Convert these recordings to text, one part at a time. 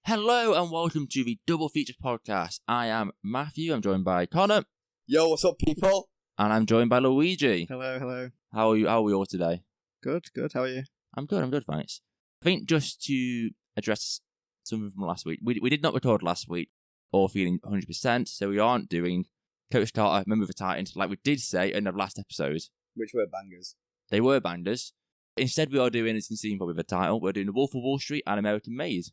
Hello and welcome to the Double Features Podcast. I am Matthew, I'm joined by Connor. Yo, what's up, people? And I'm joined by Luigi. Hello. How are we all today? Good. How are you? I'm good, thanks. I think just to address something from last week, we did not record last week, all feeling 100%, so we aren't doing Coach Carter, Member of the Titans, like we did say in the last episode. Which were bangers. They were bangers. Instead, we are doing, as you can see probably the title, we're doing The Wolf of Wall Street and American Made.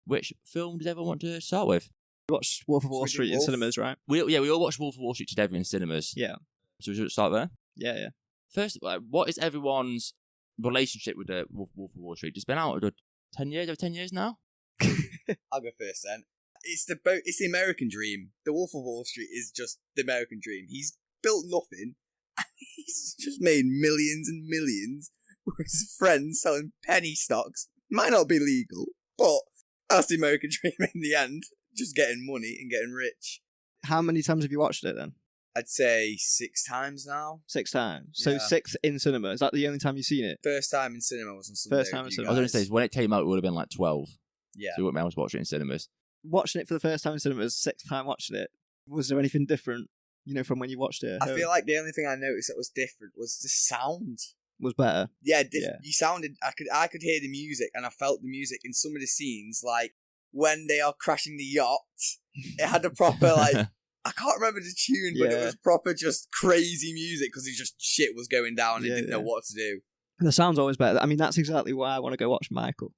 Which film does everyone want to start with? We watched Wolf of Wall Street in cinemas, right? We all watched Wolf of Wall Street together in cinemas. Yeah. So we should start there? Yeah. First, what is everyone's relationship with the Wolf of Wall Street? It's been out over 10 years now? I'll go first then. It's the American dream. The Wolf of Wall Street is just the American dream. He's built nothing, and he's just made millions and millions with his friends selling penny stocks. Might not be legal, but that's the American dream in the end. Just getting money and getting rich. How many times have you watched it then? I'd say 6 times now. 6 times. So Yeah. 6 in cinema. Is that the only time you've seen it? First time in cinema was on Sunday. First time in with you cinema. I was going to guys. say, when it came out, it would have been like 12. Yeah. So we wouldn't be able to watch it in cinemas. Watching it for the first time in cinemas, 6th time watching it. Was there anything different, from when you watched it? I feel like the only thing I noticed that was different was the sound. Was better. Yeah, Yeah. You sounded. I could hear the music, and I felt the music in some of the scenes, like when they are crashing the yacht. It had a proper like. I can't remember the tune, but it was proper just crazy music because shit was going down and didn't know what to do. The sound's always better. I mean, that's exactly why I want to go watch Michael.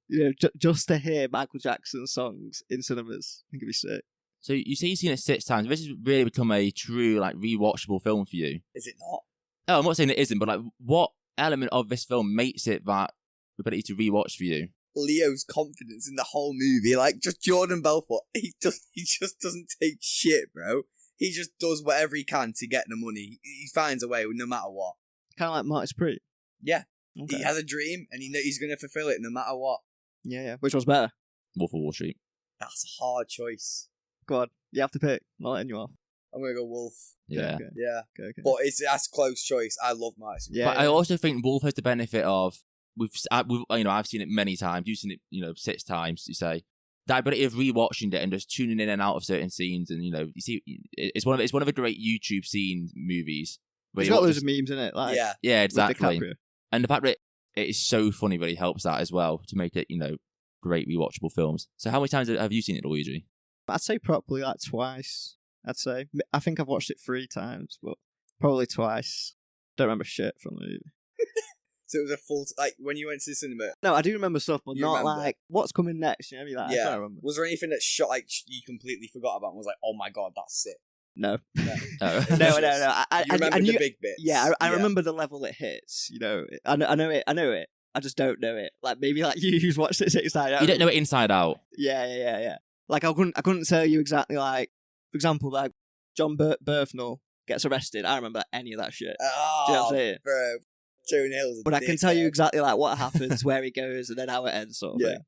Just to hear Michael Jackson's songs in cinemas. I think it'd be sick. So you say you've seen it 6 times. This has really become a true, rewatchable film for you. Is it not? No, I'm not saying it isn't, but what element of this film makes it that ability to rewatch for you? Leo's confidence in the whole movie, like just Jordan Belfort, he just doesn't take shit, bro. He just does whatever he can to get the money. He finds a way, no matter what. Kind of like Marty Spree. Yeah, Okay. he has a dream and he's going to fulfill it no matter what. Yeah. Which was better? Wolf of Wall Street. That's a hard choice. Go on. You have to pick. I'm not letting you off. I'm going to go Wolf. Yeah. Okay. Yeah, Okay. but that's a close choice. I love Marty Spree. Yeah. But I also think Wolf has the benefit of I've seen it many times. You've seen it 6 times. You say the ability of rewatching it and just tuning in and out of certain scenes, and you see it's one of the great YouTube scene movies. It's got loads of memes in it. Like, yeah, exactly. DiCaprio. And the fact that it is so funny really helps that as well to make it great rewatchable films. So how many times have you seen it, Luigi? I'd say probably like twice. I think I've watched it 3 times, but probably twice. Don't remember shit from the movie. So it was a full, when you went to the cinema. No, I do remember stuff, but You not remember? like what's coming next. You know what I mean? Like, I can't remember. Was there anything that shot you completely forgot about and was like, oh my god, that's sick? No. No. Oh. No. You remember the big bits? Yeah, I remember the level it hits. I know it. I just don't know it. Like maybe like who's watched it 6 times. You don't know it inside out. Yeah. Like I couldn't tell you exactly. Like for example, like John Berthnell gets arrested. I remember any of that shit. Oh, Do you know what I'm saying? bro. Jonah Hill's a But I can tell you dickhead. exactly like what happens, where he goes, and then how it ends, sort of thing.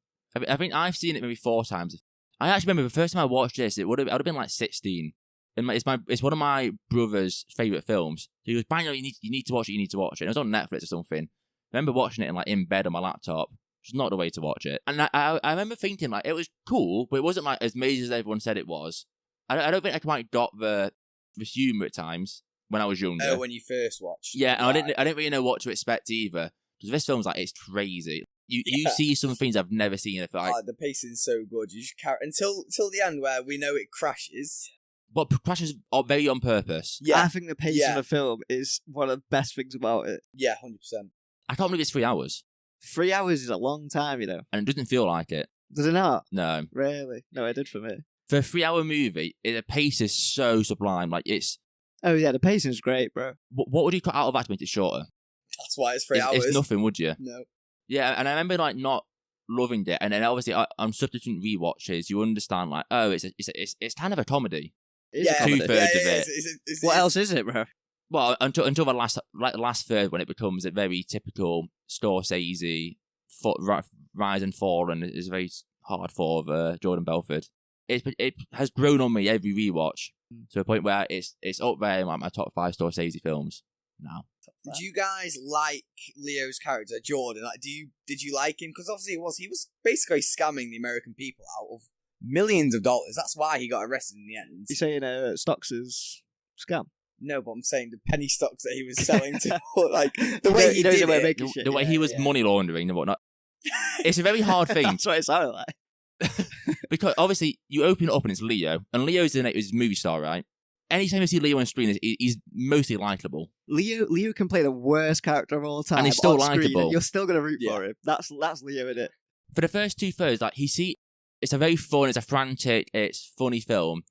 I think I've seen it maybe 4 times. I actually remember the first time I watched this, I would have been like 16. And it's one of my brother's favourite films. He goes, "Bang, you need to watch it. You need to watch it." And it was on Netflix or something. I remember watching it in bed on my laptop, which is not the way to watch it. And I remember thinking it was cool, but it wasn't as amazing as everyone said it was. I don't think I quite got the humour at times when I was younger. Oh, when you first watched. Yeah, and I didn't really know what to expect either. Because this film's it's crazy. You see some things I've never seen. The pacing's so good. You just carry until the end where we know it crashes. But crashes are very on purpose. Yeah, I think the pacing of the film is one of the best things about it. yeah, 100%. I can't believe it's 3 hours. 3 hours is a long time, And it doesn't feel like it. Does it not? No. Really? No, it did for me. For a 3-hour movie, the pace is so sublime. It's... Oh yeah, the pacing's great, bro. What would you cut out of that to make it shorter? That's why it's 3 hours. It's nothing, would you? No. Yeah, and I remember not loving it, and then obviously on subsequent rewatches, you understand it's kind of a comedy. It's a Yeah, comedy. 2/3 of it. What else is it, bro? Well, until the last third, when it becomes a very typical Scorsese rise and fall, and it's very hard for Jordan Belfort. It has grown on me every rewatch to a point where it's up there in my top 5 Scorsese films now. Did you guys like Leo's character, Jordan? Did you like him? Because obviously he was basically scamming the American people out of Millions of dollars. That's why he got arrested in the end. You saying stocks is scam? No, but I'm saying the penny stocks that he was selling to, like, the way he did it. The way he was money laundering and whatnot. It's a very hard thing. That's what it sounded like. Because obviously you open it up and it's Leo, and Leo's in it, is a movie star, right? Anytime you see Leo on screen, he's mostly likable. Leo can play the worst character of all time, and he's still on screen, likable. and you're still gonna root for him. That's Leo in it. For the first 2/3, like it's a very fun, it's a frantic, it's funny film.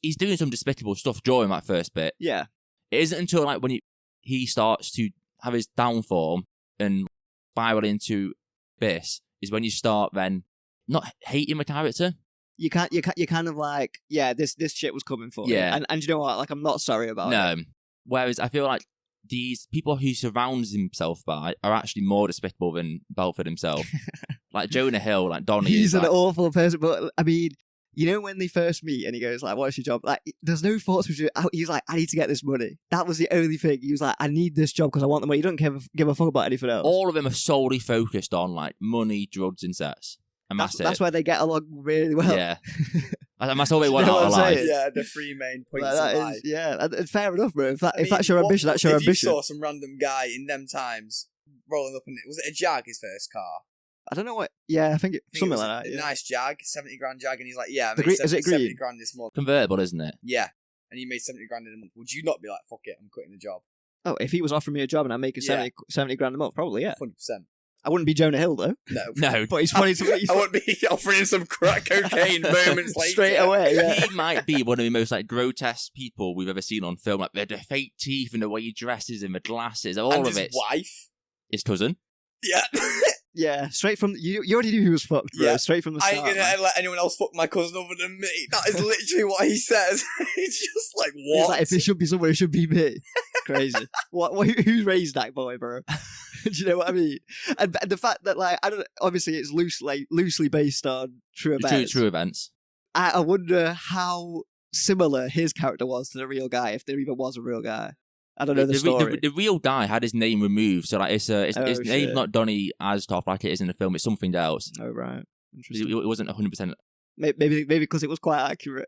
He's doing some despicable stuff during that first bit. Yeah, it isn't until like when he starts to have his downfall and spiral into abyss is when you start then not hating the character. You kind of like, yeah, this shit was coming for him. And you know what? Like, I'm not sorry about it. No. Whereas I feel like these people who surrounds himself by are actually more despicable than Belford himself. Like Jonah Hill, like Donnie. He's an awful person, but I mean, you know when they first meet and he goes like, "What's your job?" Like, there's no thoughts between. He's like, "I need to get this money." That was the only thing. He was like, "I need this job because I want the money." You don't give a fuck about anything else. All of them are solely focused on like money, drugs, and sex. And that's why they get along really well. Yeah. And that's all they want You know out of what I'm life. saying? Yeah, the three main points Like, of life. And fair enough, bro. If that's your ambition, that's your ambition. If you saw some random guy in them times rolling up in it, was it a Jag, his first car? I don't know what. Yeah, I think something it like that. A Yeah. Nice Jag, 70 grand Jag, and he's like, "Yeah, I The made is it 70 green? grand this month." Convertible, isn't it? Yeah, and he made 70 grand in a month. Would you not be like, "Fuck it, I'm quitting the job"? Oh, if he was offering me a job and I'm making 70 grand a month, probably, yeah. 100%. I wouldn't be Jonah Hill, though. No. No. But he's funny to me. I wouldn't be offering him some crack cocaine moments later. Straight away, yeah. He might be one of the most like grotesque people we've ever seen on film. Like the fake teeth and the way he dresses and the glasses, all and of it. his wife. His cousin. Yeah. Yeah, straight from... You already knew he was fucked, bro. Yeah. Straight from the I start. ain't gonna let anyone else fuck my cousin other than me. That is literally what he says. It's just like, what? He's like, if it should be someone, it should be me. Crazy. Who raised that boy, bro? Do you know what I mean? And the fact that, like, I don't. Obviously, it's loosely based on true events. True events. I wonder how similar his character was to the real guy, if there even was a real guy. I don't know the story. The real guy had his name removed, so like his name's not Donny Asdorf like it is in the film. It's something else. Oh right, interesting. It wasn't 100%. Maybe because it was quite accurate.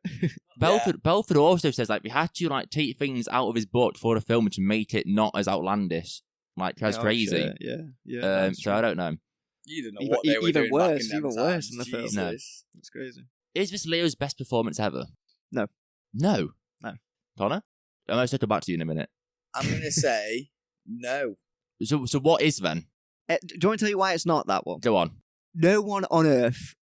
Belford also says like we had to like take things out of his book for the film to make it not as outlandish, like as crazy. Shit. Yeah. So I don't know. You don't know what they were doing back in them even worse than the film. No. It's crazy. Is this Leo's best performance ever? No. Connor, I'm going to circle back to you in a minute. I'm gonna say no. So what is then? Do you want me to tell you why it's not that one? Go on. No one on earth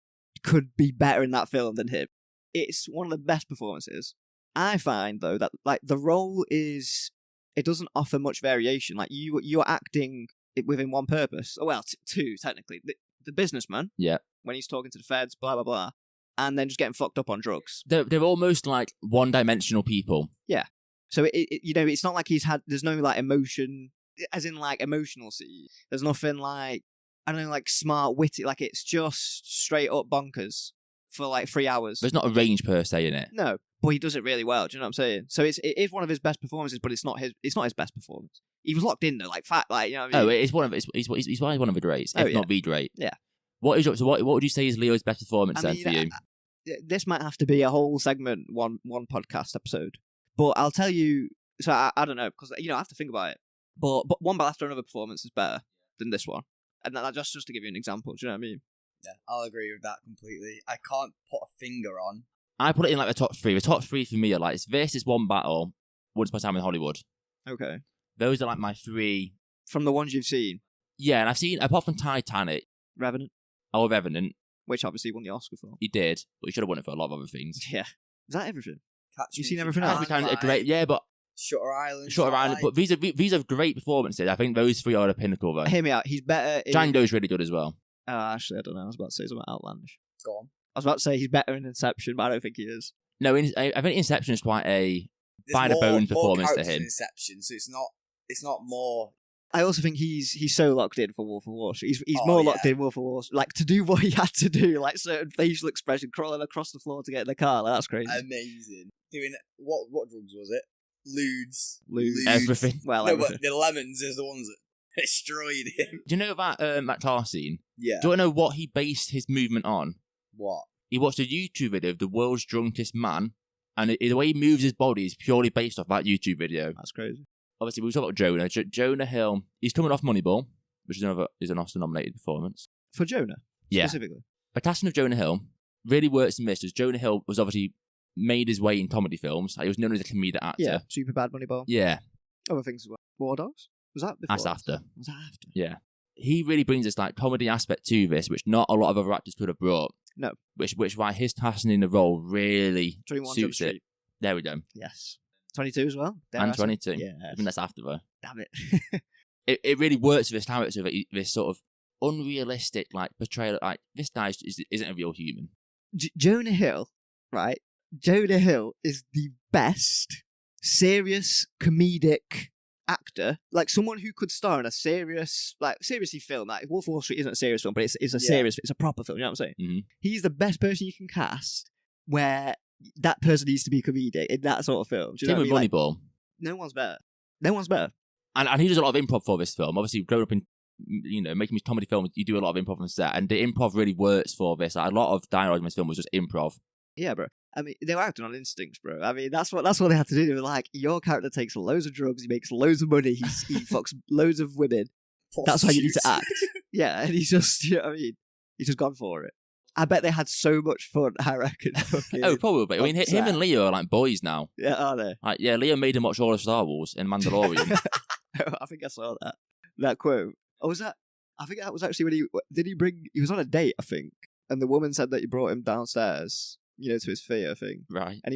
could be better in that film than him. It's one of the best performances. I find though that like the role it doesn't offer much variation. Like you're acting within one purpose. Oh well, two technically. The businessman. Yeah. When he's talking to the feds, blah blah blah, and then just getting fucked up on drugs. They're almost like one-dimensional people. Yeah. So it's not like there's no like emotion, as in like emotional scene. There's nothing like, I don't know, like smart, witty, like it's just straight up bonkers for like 3 hours. There's not a range per se in it. No, but he does it really well. Do you know what I'm saying? So it is one of his best performances, but it's not his best performance. He was locked in though, like fat, like you know what I mean? Oh, it's one of he's one of the greats, if not the great. Yeah. What would you say is Leo's best performance then for you? This might have to be a whole segment, one podcast episode. But I'll tell you, so I don't know, because I have to think about it. But One Battle After Another performance is better than this one. And that just to give you an example, do you know what I mean? Yeah, I'll agree with that completely. I can't put a finger on. I put it in like the top three. The top three for me are like, this is One Battle, Once Upon a Time in Hollywood. Okay. Those are like my three. From the ones you've seen? Yeah, and I've seen, apart from Titanic. Revenant? Oh, Revenant. Which obviously won the Oscar for. He did, but he should have won it for a lot of other things. Yeah. Is that everything? You've Seen everything else? Yeah, but Shutter Island. But these are great performances. I think those three are the pinnacle, though. Hear me out. He's better in... Django's really good as well. Actually, I don't know. I was about to say something outlandish. Go on. I was about to say he's better in Inception, but I don't think he is. No, I think Inception is quite a by-the-bones performance to him. Inception, so it's not more... I also think he's so locked in for Wolf of Wall Street. He's more locked in Wolf of Wall Street. Like, to do what he had to do, like certain facial expression, crawling across the floor to get in the car, like, that's crazy. Amazing. Doing what drugs was it? Ludes. Everything. Well, no, everything. but the lemons is the ones that destroyed him. Do you know that car scene? Yeah. Do you know what he based his movement on? What? he watched a YouTube video of the world's drunkest man, and the way he moves his body is purely based off that YouTube video. That's crazy. Obviously, we were talking about Jonah. Jonah Hill, he's coming off Moneyball, which is an Oscar-nominated performance. For Jonah? Yeah. Specifically? The casting of Jonah Hill really works in this, as Jonah Hill was obviously made his way in comedy films. He was known as a comedic actor. Yeah, Super Bad Moneyball. Yeah. Other things as well. War Dogs? Was that before? That's after. Was that after? Yeah. He really brings this like comedy aspect to this, which not a lot of other actors could have brought. No. Which why his casting in the role really 21 Jump suits it. Street. There we go. Yes. 22 as well? Dare And I say? 22. Yeah. I think that's after though. Damn it. It really works with this character, this sort of unrealistic like portrayal. Like this guy isn't a real human. Jonah Hill, right? Jonah Hill is the best serious comedic actor, like someone who could star in a seriously film. Like Wolf of Wall Street isn't a serious film, but it's a serious, it's a proper film. You know what I'm saying? Mm-hmm. He's the best person you can cast where that person needs to be comedic in that sort of film. Do you know what I mean? Moneyball. No one's better. No one's better. And he does a lot of improv for this film. Obviously, growing up in making these comedy films, you do a lot of improv on set, and the improv really works for this. Like, a lot of dialogue in this film was just improv. Yeah, bro. I mean, they were acting on instincts, bro. I mean, that's what they had to do. They were like, your character takes loads of drugs, he makes loads of money, he fucks loads of women. That's how you need to act. Yeah, and he's just, you know what I mean? He's just gone for it. I bet they had so much fun, I reckon. Oh, probably. I mean, him and Leo are like boys now. Yeah, are they? Like, yeah, Leo made him watch all of Star Wars and Mandalorian. I think I saw that quote. Oh, was that? I think that was actually when he was on a date, I think, and the woman said that he brought him downstairs, to his theatre thing. Right. And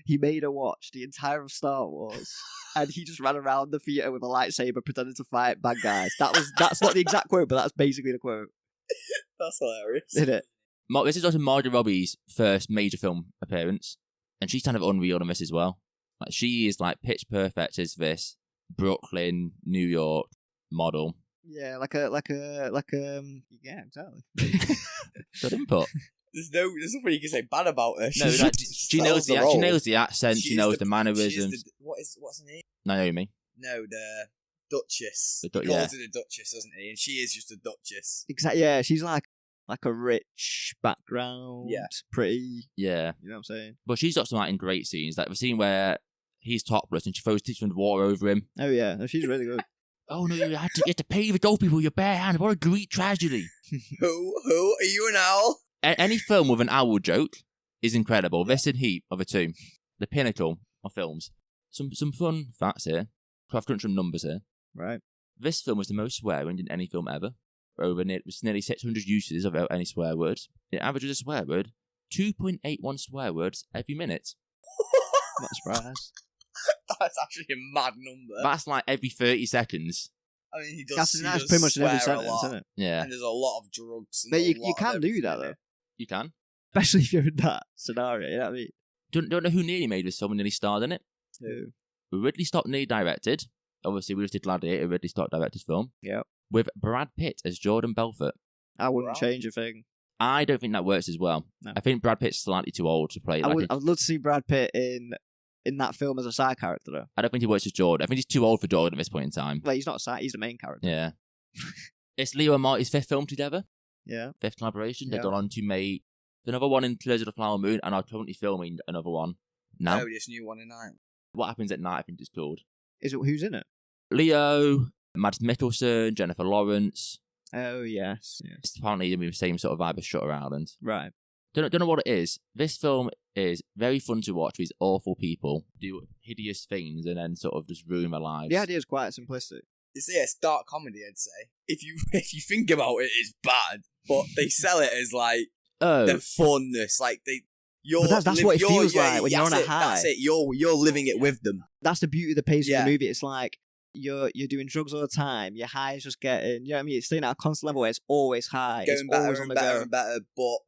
he made her watch the entire of Star Wars, and he just ran around the theatre with a lightsaber pretending to fight bad guys. That's not the exact quote, but that's basically the quote. That's hilarious. Isn't it? This is also Margot Robbie's first major film appearance, and she's kind of unreal in this as well. Like, she is like pitch perfect as this Brooklyn, New York model. Yeah, yeah, exactly. Good input. There's nothing you can say bad about her. No, like, she knows the accent, she knows the mannerisms. What's her name? Naomi. No, the Duchess. He calls her the Duchess, doesn't he? And she is just a Duchess. Exactly. Yeah, she's like a rich background. Yeah. Pretty. Yeah. You know what I'm saying? But she's got some like in great scenes, like the scene where he's topless and she throws teaspoons of water over him. Oh yeah, no, she's really good. Oh no, you had to pay the dope people with your bare hand. What a great tragedy. Who? Are you an owl? Any film with an owl joke is incredible. This and Heat are the two. The pinnacle of films. Some fun facts here. I've crunched some numbers here. Right. This film was the most swearing in any film ever. It was nearly 600 uses of any swear words. It averages a swear word 2.81 swear words every minute. Not surprised. That's actually a mad number. That's like every 30 seconds. I mean, he does. That's pretty much in every swear a sentence, lot, isn't it? Yeah. And there's a lot of drugs. But you can do that though. You can. Especially if you're in that scenario. You know what I mean? Don't know who nearly made this film and nearly starred in it. Who? Ridley Scott nearly directed. Obviously, we just did Gladiator, Ridley Scott directed film. Yeah. With Brad Pitt as Jordan Belfort. I wouldn't change a thing. I don't think that works as well. No. I think Brad Pitt's slightly too old to play. I would love to see Brad Pitt in that film as a side character, though. I don't think he works as Jordan. I think he's too old for Jordan at this point in time. Well, he's not a side, he's the main character. Yeah. It's Leo and Marty's fifth film together. Yeah. Fifth collaboration. Yeah. They've gone on to make another one in Killers of the Flower Moon and are currently filming another one now. Oh, this new one in night. What Happens at Night, I think it's called. Who's in it? Leo, Mads Mikkelsen, Jennifer Lawrence. Oh, yes. It's apparently the same sort of vibe as Shutter Island. Right. Don't know what it is. This film is very fun to watch. These awful people do hideous things and then sort of just ruin their lives. The idea is quite simplistic. It's dark comedy, I'd say. If you think about it, it's bad, but they sell it as like the funness, like that's what it feels like when you're on a high. That's it. You're living it with them. That's the beauty of the pace of the movie. It's like you're doing drugs all the time. Your high is just getting, you know what I mean? It's staying at a constant level where it's always high. Going it's better always and on the better go. and better,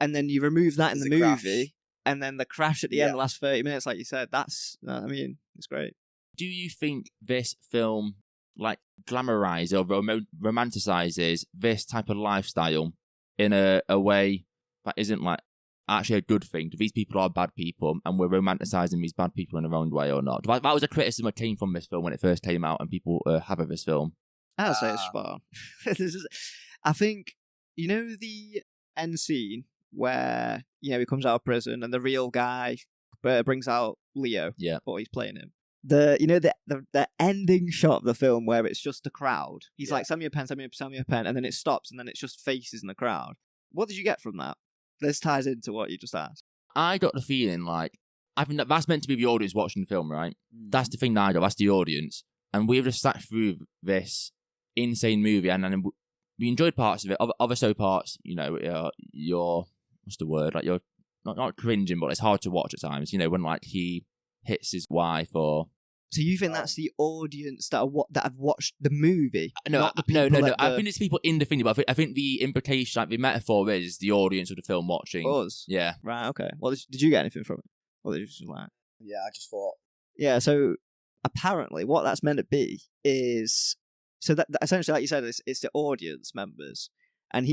and then you remove that in the movie, crash. and then the crash at the end, the last 30 minutes, like you said, that's, I mean, it's great. Do you think this film, like, glamorizes or romanticizes this type of lifestyle in a way that isn't, like, actually a good thing? Do these people are bad people and we're romanticizing these bad people in the wrong way or not? That was a criticism that came from this film when it first came out and people have of this film. I'd say it's spot on. I think, the end scene where he comes out of prison and the real guy brings out Leo. Yeah. But he's playing him. The ending shot of the film where it's just a crowd. He's like, send me a pen, and then it stops, and then it's just faces in the crowd. What did you get from that? This ties into what you just asked. I got the feeling like, I think that's meant to be the audience watching the film, right? That's the thing that I got. That's the audience, and we've just sat through this insane movie, and then we enjoyed parts of it. Other so parts, you're what's the word? Like, you're not cringing, but it's hard to watch at times. When like he hits his wife or. So you think that's the audience that have watched the movie? No, not the people no. I think it's people in the thing, but I think the implication, like the metaphor, is the audience of the film watching. Us. Yeah. Right. Okay. Well, did you get anything from it? Or did you just like? Yeah, I just thought. Yeah. So apparently, what that's meant to be is that essentially, like you said, it's the audience members, and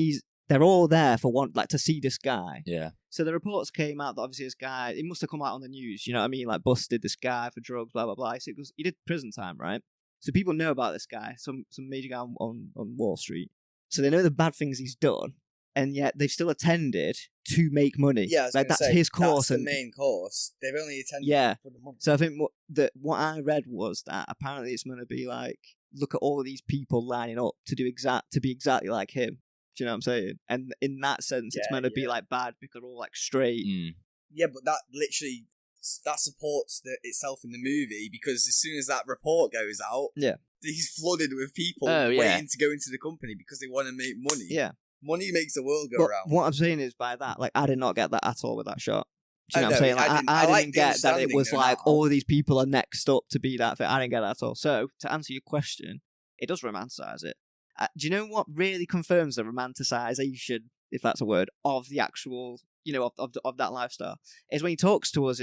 they're all there for to see this guy. Yeah. So the reports came out that obviously this guy, it must have come out on the news, you know what I mean? Like, busted this guy for drugs, blah, blah, blah. So he did prison time, right? So people know about this guy, some major guy on Wall Street. So they know the bad things he's done, and yet they've still attended to make money. Yeah, that's his course. That's the main course. They've only attended for the money. So I think what I read was that apparently it's going to be like, look at all of these people lining up to be exactly like him. Do you know what I'm saying? And in that sense, it's meant to be like bad because they're all like straight. Yeah, but that literally supports itself in the movie, because as soon as that report goes out, he's flooded with people waiting to go into the company because they want to make money. Yeah, money makes the world go round. What I'm saying is, by that, like, I did not get that at all with that shot. Do you know what I'm saying? Like, I didn't get that it was like all of these people are next up to be that thing. I didn't get that at all. So to answer your question, it does romanticize it. Do you know what really confirms the romanticization, if that's a word, of the actual, of that lifestyle? Is when he talks to us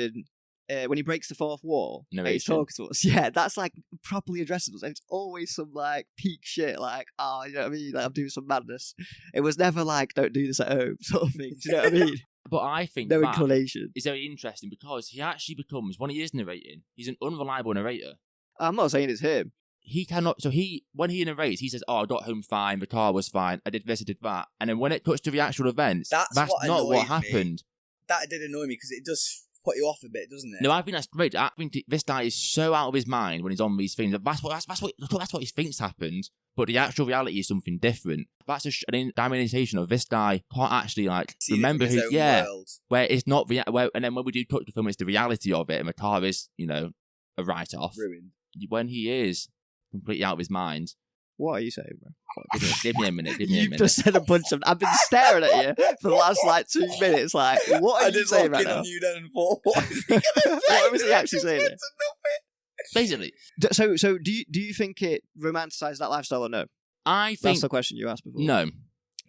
when he breaks the fourth wall. He's talking to us. Yeah, that's like properly addressing us. And it's always some like peak shit, like, oh, you know what I mean? Like, I'm doing some madness. It was never like, don't do this at home, sort of thing. Do you know what I mean? But I think no inclination. It's very interesting because he actually becomes, when he is narrating, he's an unreliable narrator. I'm not saying it's him. He cannot. So when he narrates, he says, "Oh, I got home fine. The car was fine. I did this, I did that." And then when it cuts to the actual events, that's not what happened. That did annoy me because it does put you off a bit, doesn't it? No, I think that's great. I think this guy is so out of his mind when he's on these things. That's what he thinks happened. But the actual reality is something different. That's an indication of this guy can't actually like remember his world. Where it's not and then when we do touch the film, it's the reality of it, and the car is a write off. Ruined. When he is completely out of his mind. What are you saying, bro? Give me a minute. You've just said a bunch of. I've been staring at you for the last 2 minutes. Like, what are you saying right now? You then what was he actually saying? Basically. So do you think it romanticizes that lifestyle or no? I think that's the question you asked before. No.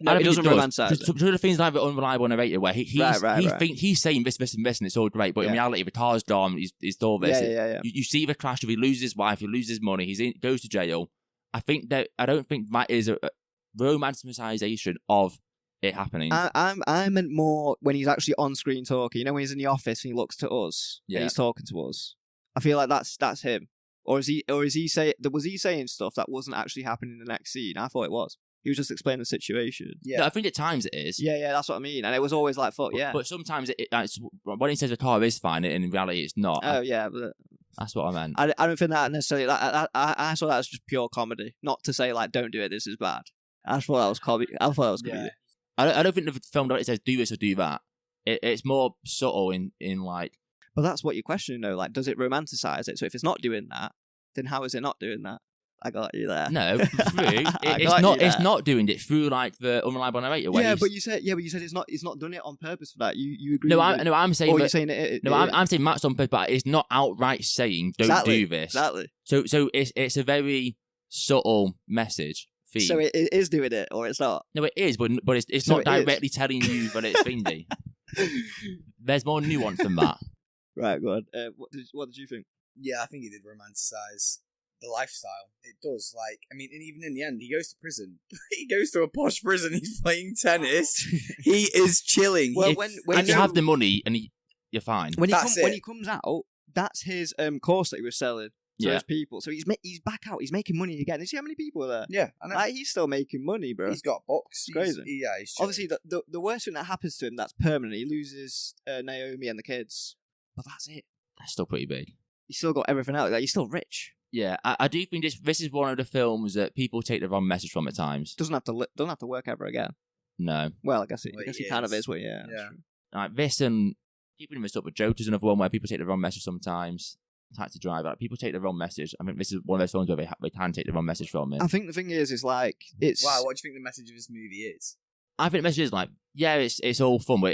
No, it doesn't romanticize it. Some of the things like the unreliable narrator where he's saying this and this and it's all great, but in reality the car's gone, he's all this. Yeah. You see the clash of he loses his wife, he loses his money, goes to jail. I don't think that is a romanticization of it happening. I meant more when he's actually on screen talking. When he's in the office and he looks to us and he's talking to us. I feel like that's him. Or was he saying stuff that wasn't actually happening in the next scene? I thought it was. He was just explaining the situation. Yeah, no, I think at times it is. Yeah, that's what I mean. And it was always like, fuck yeah. But sometimes when he says the car is fine, and in reality it's not. Oh yeah, but that's what I meant. I don't think that necessarily. I saw that as just pure comedy. Not to say like, don't do it. This is bad. I thought that was comedy. I thought that was comedy. Yeah. I don't think the film director says do this or do that. It's more subtle in like. But that's what you're questioning though. Like, does it romanticize it? So if it's not doing that, then how is it not doing that? I got you there. No, it's not doing it through like the unreliable narrator. But you said it's not doing it on purpose for that. You agree? I'm saying. Or you're saying it. I'm saying Matt's on purpose, but it's not outright saying don't do this. Exactly. So it's a very subtle message. Theme. So it is doing it, or it's not. No, it is, but it's not directly telling you that it's thingy. There's more nuance than that. Right, go on. What did you think? Yeah, I think it did romanticize the lifestyle. It does. Like, I mean, and even in the end, he goes to prison. He goes to a posh prison. He's playing tennis. He is chilling. Well, when you have the money and you're fine. When he comes out, that's his course that he was selling. to Yeah. those people. So he's back out. He's making money again. You see how many people are there? Yeah, I know. Like, he's still making money, bro. He's got books. It's crazy. He's chilling. Obviously, the worst thing that happens to him that's permanent. He loses Naomi and the kids, but that's it. That's still pretty big. He's still got everything else. Like, he's still rich. Yeah, I do think this is one of the films that people take the wrong message from at times. Doesn't have to work ever again. No. Well, I guess Well, he he kind of is. is. Well, yeah. Yeah. Like this and keeping this up with Joker's another one where people take the wrong message sometimes. Taxi Driver, like, people take the wrong message. I mean, this is one of those films where they can take the wrong message from it. I think the thing is like it's. Wow, what do you think the message of this movie is? I think the message is like, yeah, it's all fun, but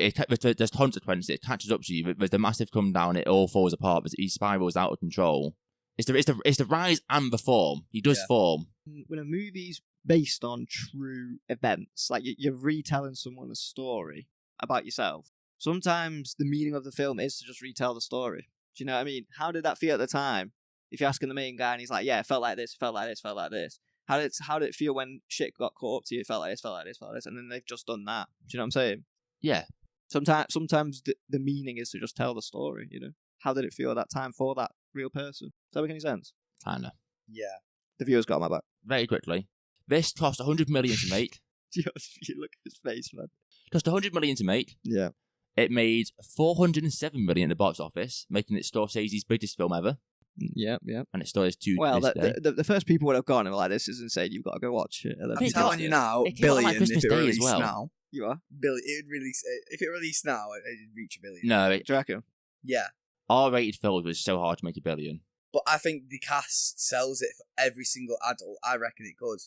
there's consequences. It catches up to you. There's the massive come down. It all falls apart. He spirals out of control. It's the rise and the form. He does form. When a movie's based on true events, like you're retelling someone a story about yourself, sometimes the meaning of the film is to just retell the story. Do you know what I mean? How did that feel at the time? If you're asking the main guy and he's like, yeah, it felt like this, felt like this, felt like this. How did it feel when shit got caught up to you? It felt like this, felt like this, felt like this, and then they've just done that. Do you know what I'm saying? Yeah. Sometimes the meaning is to just tell the story, you know? How did it feel at that time for that real person? Does that make any sense? Kinda. Yeah. The viewer's got my back. Very quickly. This cost 100 million to make. You look at his face, man. Cost 100 million to make. Yeah. It made 407 million at the box office, making it Scorsese's biggest film ever. Yeah, yeah. And it still is two. Well, this day. the first people would have gone and were like, this is insane, you've got to go watch it. And then I'm think telling it's- you now, it came out on, like, billion Christmas if it Day as released well. now. You are? If it released now, it'd reach a billion. No, Do you reckon? Yeah. R-rated films was so hard to make a billion. But I think the cast sells it for every single adult. I reckon it could.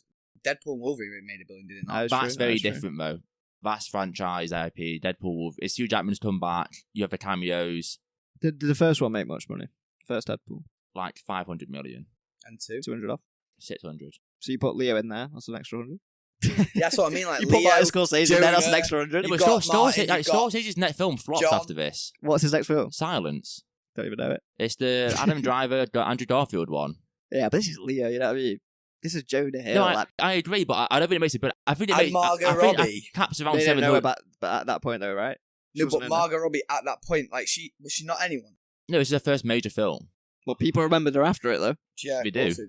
Deadpool and Wolverine made a billion, didn't it? That's very different, though. Vast franchise IP, Deadpool. It's Hugh Jackman's come back. You have the cameos, Did the first one make much money? First Deadpool? like 500 million. And two. 200 off. 600. So you put Leo in there, that's an extra 100. Yeah, that's what I mean. Like You Leo, put Martin Scorsese in there, that's an Jonah, extra 100. You've But got Martin, you've got Scorsese's net film flopped John. after this. What's his next film? Silence. Don't even know it. It's the Adam Driver, Andrew Garfield one. Yeah, but this is Leo, you know what I mean? This is Jonah Hill. No, like, I agree, but I don't think it makes it. But I think it And makes. Margot I think Robbie. it caps around they didn't know 700. about but at that point though, right? She No, wasn't but in there. Margot Robbie at that point, like was she not anyone? No, it's her first major film. Well, people remembered her after it though. Yeah, We of course do.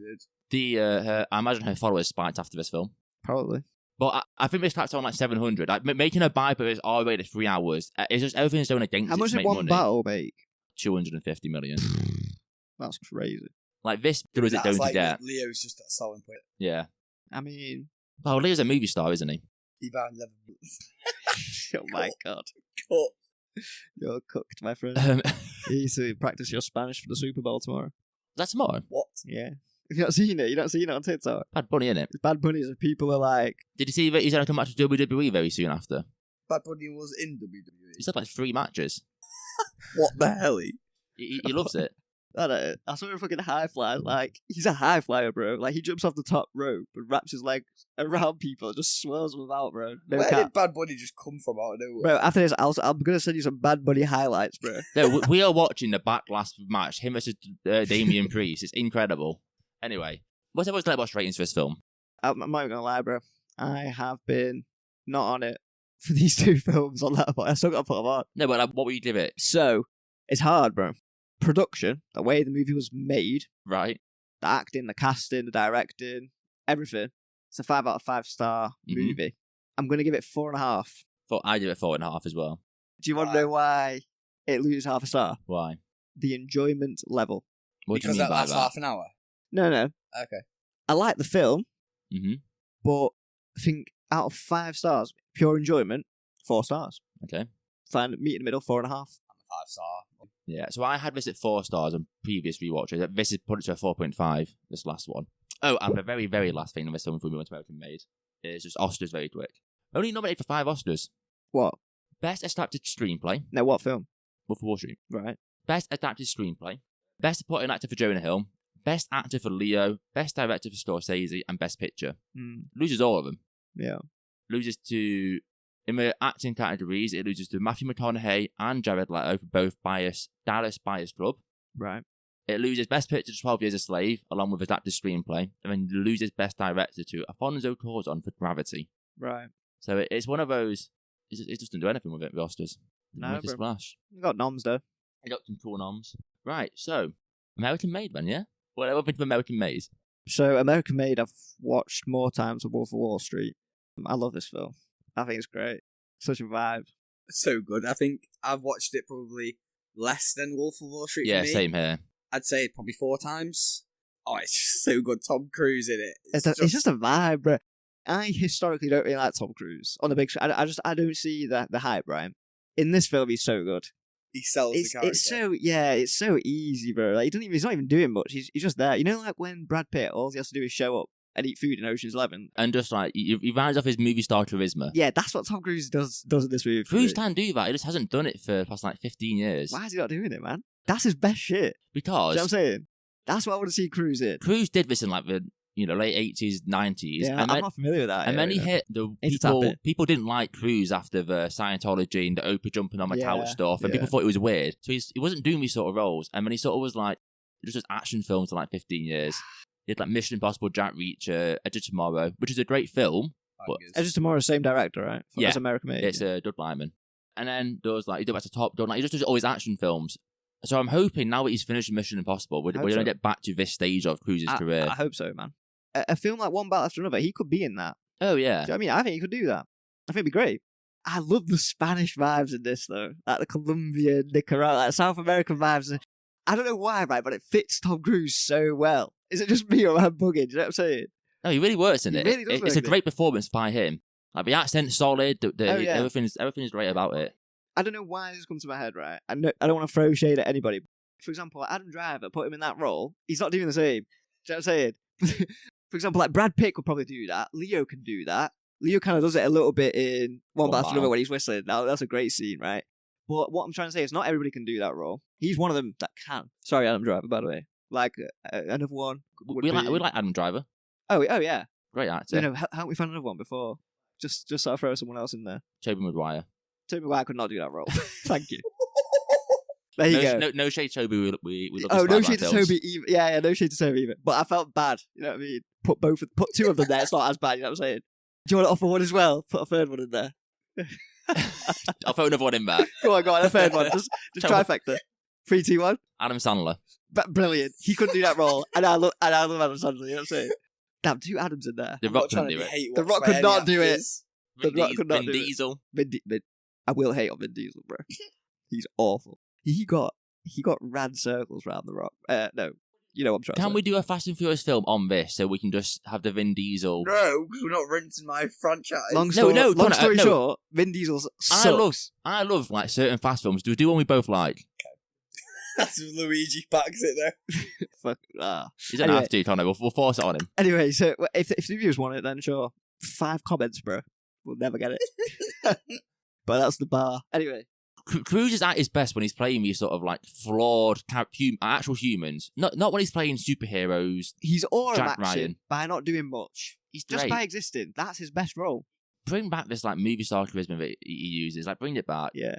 they did. I imagine her followers spiked after this film. Probably. But I think this caps on like 700. Like making a bypass R-rated 3 hours. It's just everything's going against How it much to did make one money. battle make? 250 million. That's crazy. Like this, there is it That's going like to get. Leo's just that selling point. Yeah. I mean, Oh, Leo's a movie star, isn't he? He banned 11. oh my god. Cut. You're cooked, my friend. You need to practice your Spanish for the Super Bowl tomorrow. That's tomorrow. What? Yeah. If you've not seen it, on TikTok. Bad Bunny, innit? It's Bad Bunnies and people are like, Did you see that he's going to come back to WWE very soon after? Bad Bunny was in WWE. He's had like 3 matches. What the hell? He loves it. I saw a fucking high flyer. Like, he's a high flyer, bro. Like, he jumps off the top rope and wraps his legs around people, just swirls them about, bro. No Where cap. did Bad Bunny just come from out of nowhere? Bro, after this, I'm going to send you some Bad Bunny highlights, bro. No, we are watching the backlash match. Him versus Damian Priest. It's incredible. Anyway, what's everyone's letterbox ratings for this film? I'm not going to lie, bro. I have been not on it for these 2 films on that point. I still got to put them on. No, but like, what would you give it? So, it's hard, bro. Production, the way the movie was made, Right? the acting, the casting, the directing, everything. It's a 5 out of 5 star Mhm. movie. I'm going to give it 4.5. I give it 4.5 as well. Do you want to know why it loses half a star? Why? The enjoyment level. What Because do you that mean by lasts that? half an hour. No. Okay. I like the film, Mm-hmm. but I think out of 5 stars, pure enjoyment, 4 stars. Okay. Find meet in the middle, 4.5. I'm a 5-star. Yeah, so I had this at 4 stars on previous rewatches. This is put it to a 4.5, this last one. Oh, and the very, very last thing on this film before we went to American Made is just Oscars very quick. Only nominated for 5 Oscars. What? Best Adapted Screenplay, No, what film? Wolf of Wall Street. Right. Best Adapted Screenplay, Best Supporting Actor for Jonah Hill, Best Actor for Leo, Best Director for Scorsese, and Best Picture. Loses all of them. Yeah. Loses to, in the acting categories, it loses to Matthew McConaughey and Jared Leto for both Dallas Buyers Club. Right. It loses Best Picture to 12 Years a Slave, along with Adapted Screenplay, and then loses Best Director to Alfonso Cuarón for Gravity. Right. So it's one of those, it just doesn't do anything with it, the Oscars. No, Make a bro. splash. We got noms, though. I got some cool noms. Right, so, American Made then, yeah? Whatever thing from American Made. So, American Made, I've watched more times than Wolf of Wall Street. I love this film. I think it's great. Such a vibe. So good. I think I've watched it probably less than Wolf of Wall Street. Yeah, for me. same here. I'd say probably 4 times. Oh, it's just so good. Tom Cruise in it. It's just a vibe, bro. I historically don't really like Tom Cruise on the big screen. I don't see the hype, Brian. In this film, he's so good. He sells the character. It's so easy, bro. Like, he's not even doing much. He's just there. You know, like when Brad Pitt, all he has to do is show up and eat food in Ocean's 11. And just like, he rides off his movie star charisma. Yeah, that's what Tom Cruise does in this movie. Cruise can do that. He just hasn't done it for the past like 15 years. Why is he not doing it, man? That's his best shit. Because... You know what I'm saying? That's what I want to see Cruise in. Cruise did this in like the late 80s, 90s. Yeah, I'm not familiar with that. And then he hit the people didn't like Cruise after the Scientology and the Oprah jumping on my couch stuff, and people thought it was weird. So he wasn't doing these sort of roles. And then he sort of was like, just action films for like 15 years. He had like Mission Impossible, Jack Reacher, Edge of Tomorrow, which is a great film. But Edge of Tomorrow, same director, right? It's American Made. It's Doug Liman. And then there was like, he did back to Top Gun. Like, he just does always action films. So I'm hoping now that he's finished Mission Impossible, we're going to get back to this stage of Cruise's career. I hope so, man. A film like One Battle After Another, he could be in that. Oh, yeah. Do you know what I mean? I think he could do that. I think it'd be great. I love the Spanish vibes in this, though. Like the Colombian, Nicaragua, like South American vibes. I don't know why, right, but it fits Tom Cruise so well. Is it just me or am I bugging? Do you know what I'm saying? No, he really works in it. Really does It's a great performance by him. Like, the accent's solid. Everything's great about it. I don't know why this comes to my head, right? I don't want to throw shade at anybody. For example, Adam Driver, put him in that role. He's not doing the same. Do you know what I'm saying? For example, like Brad Pitt could probably do that. Leo can do that. Leo kind of does it a little bit in One Battle After Another when he's whistling. Now, that's a great scene, right? But what I'm trying to say is not everybody can do that role. He's one of them that can. Sorry, Adam Driver, by the way. Like, another one. We like Adam Driver. Oh, yeah. Great actor. Help me find another one before. Just sort of throw someone else in there. Tobey Maguire. Tobey Maguire could not do that role. Thank you. There you go. No shade, Toby. We love oh, no shade to Toby either. Yeah, no shade to Toby either. But I felt bad. You know what I mean? Put two of them there. It's not as bad. You know what I'm saying? Do you want to offer one as well? Put a third one in there. I'll throw another one in there. Go on, a third one. Just trifecta. 3, 2, 1. Adam Sandler. Brilliant. He couldn't do that role, and I love Adam Sandler. You know what I'm saying? Damn, 2 Adams in there. The Rock couldn't do it. The Rock could not do it. The Rock could not do it. Vin Diesel. I will hate on Vin Diesel, bro. He's awful. He got rad circles around the Rock. No, you know what I'm trying to say. Can we do a Fast and Furious film on this so we can just have the Vin Diesel? No, because we're not renting my franchise. Long story short, Vin Diesel's sucks. I love like certain fast films. Do one we both like. Okay. That's if Luigi backs it though. Fuck. You don't have to, Connor. We'll force it on him. Anyway, so if the viewers want it, then sure. 5 comments, bro. We'll never get it. But that's the bar. Anyway. Cruise is at his best when he's playing these sort of like flawed actual humans. Not when he's playing superheroes. He's all Jack action Ryan. by not doing much. He's just great. by existing. That's his best role. Bring back this like movie star charisma that he uses. Like bring it back. Yeah.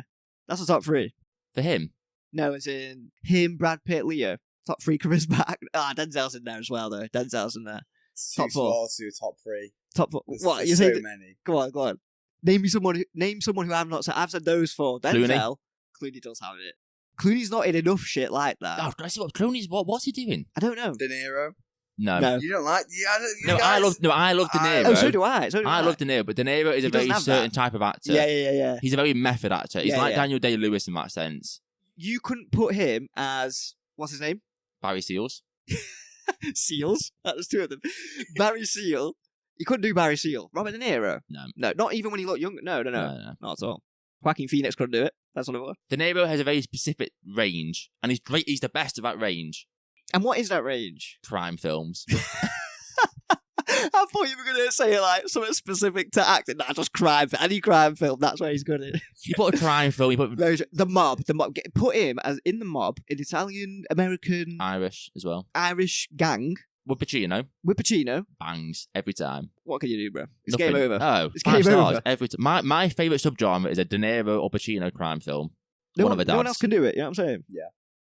That's the top 3. For him. No, as in him, Brad Pitt, Leo. Top 3 charisma. Denzel's in there as well though. Denzel's in there. It's top 4. Small to top 3. Top 4. What you so say? Many. Go on. Name someone who I've not said. I've said those 4. Denzel. Clooney does have it. Clooney's not in enough shit like that. Oh, can I see what Clooney's? What's he doing? I don't know. De Niro. No. You don't like? I love De Niro. Oh, so do I. I love De Niro, but De Niro is a very certain type of actor. Yeah. He's a very method actor. He's like Daniel Day-Lewis in that sense. You couldn't put him as what's his name? Barry Seals. Seals. That was 2 of them. Barry Seal. You couldn't do Barry Seal. Robert De Niro. No. Not even when he looked younger. No. Not at all. Joaquin Phoenix couldn't do it. That's what it was. De Niro has a very specific range, and he's great. He's the best of that range. And what is that range? Crime films. I thought you were going to say like something specific to acting. Nah, just crime. Any crime film, that's where he's good at. You put a crime film. You put the mob. Put him as in the mob, an Italian, American, Irish as well. Irish gang. With Pacino. Bangs every time. What can you do, bro? It's Nothing. game over. Oh, it's 5 game stars over. every time. My favourite subgenre is a De Niro or Pacino crime film. No one else can do it. You know what I'm saying? Yeah.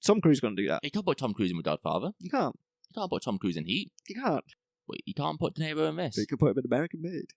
Tom Cruise is going to do that. You can't put Tom Cruise in with Godfather. You can't. You can't put Tom Cruise in Heat. You can't. Wait, you can't put De Niro in this. But you can put him in American Made.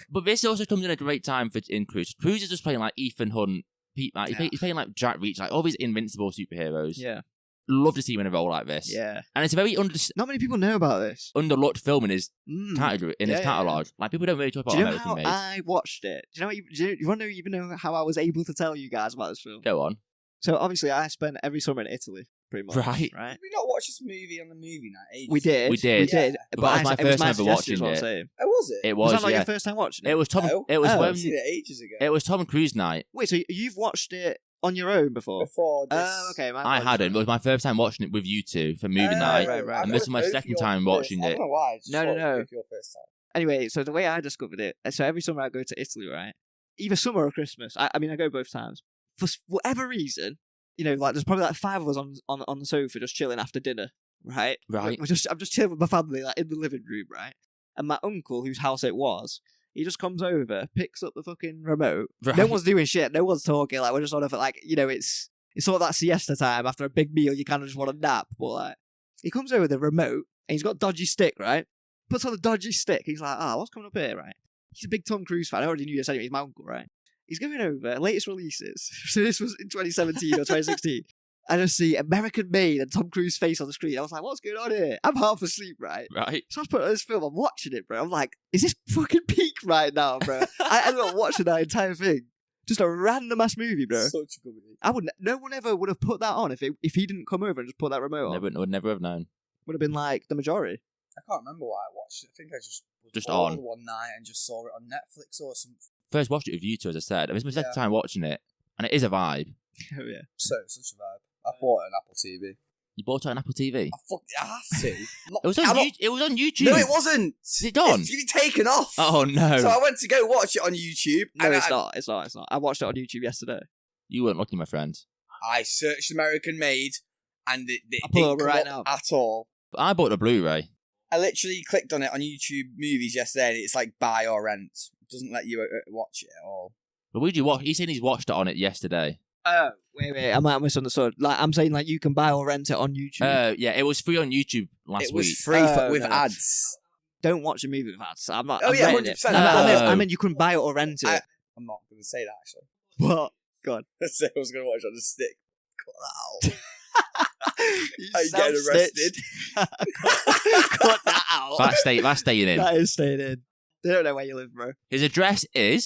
But this also comes in a great time in Cruise. Cruise is just playing like Ethan Hunt. He's playing like Jack Reacher, like all these invincible superheroes. Yeah. love to see him in a role like this. Yeah. And it's a very Not many people know about this. underlooked film in his category, in his Yeah. catalogue. Like, people don't really talk about Do you know American how Made. I watched it? Do you want to even know how I was able to tell you guys about this film? Go on. So obviously, I spent every summer in Italy, pretty much. Right. Did we not watch this movie on the movie night? Ages We did. We did. We did. Yeah. But that was my it first my time ever suggestion, is watching what I'm it. saying. Oh, was it? It Was was, that not yeah. your first time watching it? It was Tom. No. It was Oh. when I've seen it ages ago. it was Tom Cruise night. Wait, so you've watched it on your own before? Before this. Oh, okay. I hadn't. But it was my first time watching it with you two for movie night. right. And this was my second time watching I it. don't know why. I just No. thought it was your first time. Anyway, so the way I discovered it, so every summer I go to Italy, right? Either summer or Christmas. I mean, I go both times. For whatever reason, like there's probably like 5 of us on the sofa just chilling after dinner, right? Right. I'm just chilling with my family, like in the living room, right? And my uncle, whose house it was, he just comes over, picks up the fucking remote. Right. No one's doing shit. No one's talking. Like we're just sort of like, it's sort of that siesta time after a big meal. You kind of just want to nap. But like, he comes over with the remote and he's got a dodgy stick, right? Puts on the dodgy stick. He's like, what's coming up here, right? He's a big Tom Cruise fan. I already knew this anyway. He's my uncle, right? He's going over latest releases. So this was in 2017 or 2016. I just see American Made and Tom Cruise's face on the screen. I was like, what's going on here? I'm half asleep, right? Right. So I put on this film. I'm watching it, bro. I'm like, is this fucking peak right now, bro? I ended up watching that entire thing. Just a random ass movie, bro. Such a good movie. No one ever would have put that on if he didn't come over and just put that remote on. Would never have known. Would have been like the majority. I can't remember why I watched it. I think I just was Just bored on. one night and just saw it on Netflix or something. First watched it with you two, as I said. It was my second Yeah. time watching it. And it is a vibe. Oh yeah. So such a vibe. I bought an Apple TV. You bought it on Apple TV. I have to. It was on YouTube. No, it wasn't. Is it gone? It's been taken off. Oh, no. So I went to go watch it on YouTube. No, and it's I, not. It's not. I watched it on YouTube yesterday. You weren't lucky, my friend. I searched American Made, and it I'll pull it didn't over come right up now. at all. But I bought the Blu-ray. I literally clicked on it on YouTube Movies yesterday, and it's like buy or rent. It doesn't let you watch it at all. But he's saying he's watched it on it yesterday. Oh, wait. I might have misunderstood. Like, I'm saying, like, you can buy or rent it on YouTube. Yeah, it was free on YouTube last It was week. free with no. ads. Don't watch a movie with ads. I'm not. Oh, I'm yeah, renting it. 100%. I No. mean, you can buy it or rent it. I'm not going to say that, actually. What? God. I said I was going to watch it on the stick. Cut that out. You Are you getting arrested? Cut that out. That's staying in. That is staying in. They don't know where you live, bro. His address is...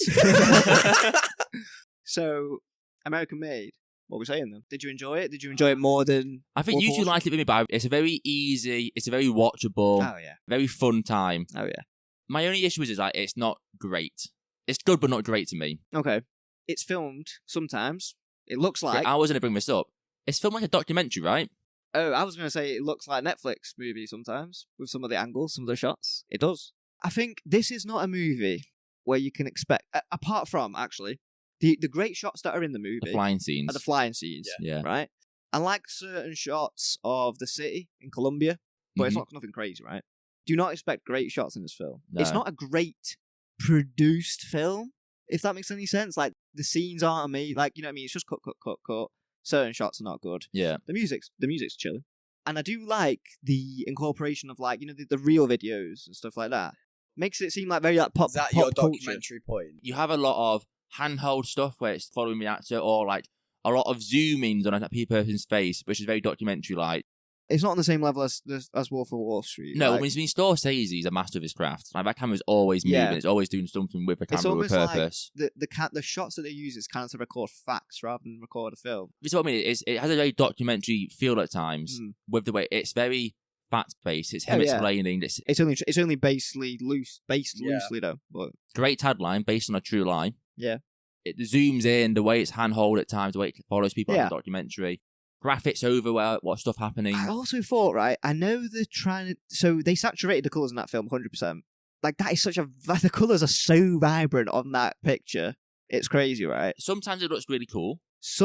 So, American Made. What were we saying then? Did you enjoy it? Did you enjoy it more than... I think you two liked it with me, but it's a very easy, it's a very watchable, Oh, yeah. very fun time. Oh, yeah. My only issue is like, it's not great. It's good, but not great to me. Okay. It's filmed sometimes. It looks like... I was going to bring this up. It's filmed like a documentary, right? Oh, I was going to say it looks like a Netflix movie sometimes, with some of the angles, some of the shots. It does. I think this is not a movie where you can expect... apart from, actually, the great shots that are in the movie... The flying scenes. Are the flying scenes. Yeah. Right? I like certain shots of the city in Colombia, but it's not nothing crazy, right? Do not expect great shots in this film. No. It's not a great produced film, if that makes any sense. Like, the scenes aren't amazing. Like, you know what I mean? It's just cut. Certain shots are not good. Yeah. The music's chilling. And I do like the incorporation of, like, you know, the real videos and stuff like that. Makes it seem like very, like, pop Is that pop your culture. documentary point? You have a lot of handhold stuff where it's following the actor, or like a lot of zoom-ins on a person's face, which is very documentary-like. It's not on the same level as Wolf of Wall Street. No, like, when Scorsese, he's a master of his craft. Like, that camera's always moving. Yeah. It's always doing something with the it's camera with almost purpose. like the shots that they use is kind of to record facts rather than record a film. This is what I mean. It has a very documentary feel at times with the way it's very fact-based. It's him explaining. It's only based Yeah. loosely though. But Great tagline based on a true line. yeah, It zooms in, the way it's handhold at times, the way it follows people in the documentary. Graphics over what stuff happening. I also thought, right, I know they're trying to... So they saturated the colours in that film 100%. Like, that is the colours are so vibrant on that picture. It's crazy, right? Sometimes it looks really cool.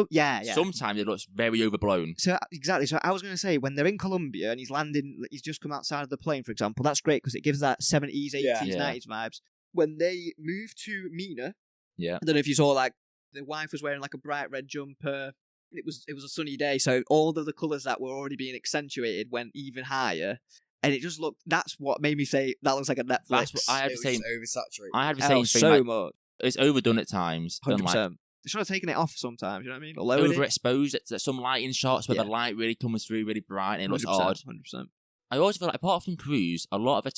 Yeah. Sometimes it looks very overblown. So, exactly. So I was going to say, when they're in Colombia and he's just come outside of the plane, for example, that's great because it gives that 70s, 80s, Yeah. 90s vibes. When they move to Mina, Yeah. I don't know if you saw, like, the wife was wearing, like, a bright red jumper. It was a sunny day, so all of the colours that were already being accentuated went even higher. And it just looked... That's what made me say that looks like a Netflix. That's what I have It the same. was oversaturated. I had the same thing. so Like, much. it's overdone at times. 100%. And like, They should have taken it off sometimes, you know what I mean? Or lowered it. Overexposed it. Some lighting shots where Yeah. the light really comes through really bright and it looks 100%, odd. 100%. I also feel like, apart from Cruise, a lot of the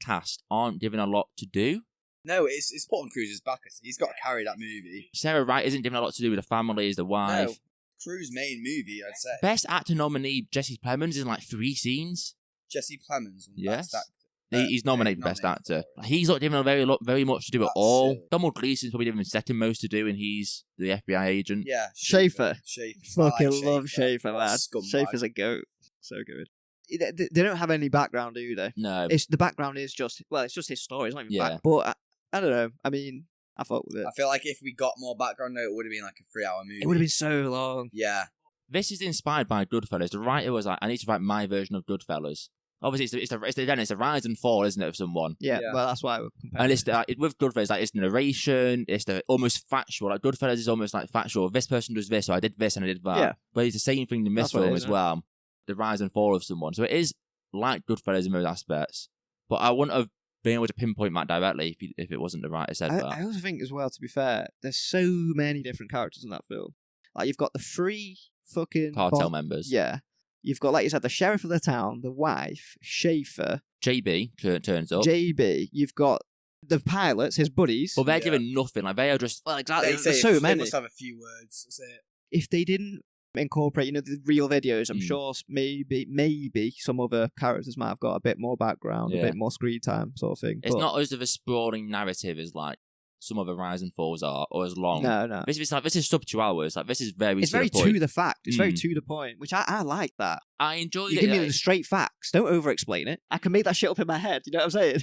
cast aren't given a lot to do. No, it's put on Cruise's back. He's got to carry that movie. Sarah Wright isn't given a lot to do with the families, the wife. No, Cruise main movie, I'd say. Best actor nominee, Jesse Plemons, is in like 3 scenes. Jesse Plemons won Yes. Best Actor. He's nominated for Best Actor. for it. He's not given very much to do at That's all. silly. Donald Gleason's probably given second most to do, and he's the FBI agent. Yeah, Schaefer. Schaefer. Fucking love Schaefer, What a man. scumbag. Schaefer's a goat. So good. They don't have any background, do they? No. It's the background is just it's just his story. It's not even Yeah. back. But I don't know. I mean, I fuck with it. I feel like if we got more background, though, it would have been like a 3-hour movie. It would have been so long. Yeah. This is inspired by Goodfellas. The writer was like, I need to write my version of Goodfellas. Obviously, it's the rise and fall, isn't it, of someone? Yeah, Yeah. well, that's why we're comparing. And with Goodfellas, like, it's the narration, it's the almost factual. Like, Goodfellas is almost like factual. This person does this, so I did this and I did that. Yeah. But it's the same thing in this That's what it film is, as yeah. well. The rise and fall of someone. So it is like Goodfellas in those aspects. But I wouldn't have been able to pinpoint that directly if it wasn't the writer said that. I also think as well, to be fair, there's so many different characters in that film. Like, you've got the 3 fucking... Cartel members. Yeah. You've got, like you said, the sheriff of the town, the wife, Schaefer, JB turns up. JB. You've got the pilots, his buddies. But they're Yeah. given nothing. Like, they are just... Well, exactly. They There's say so they many. must have a few words. That's it. If they didn't incorporate, the real videos, I'm Mm. sure maybe some other characters might have got a bit more background, Yeah. a bit more screen time, sort of thing. It's But not as of a sprawling narrative as, like, some of the rise and falls are, or as long. No. This is sub 2 hours. Like, this is very It's to very the point. to the fact. It's very Mm. to the point, which I like that. I enjoyed You it. give me like, the straight facts. Don't over-explain it. I can make that shit up in my head. You know what I'm saying?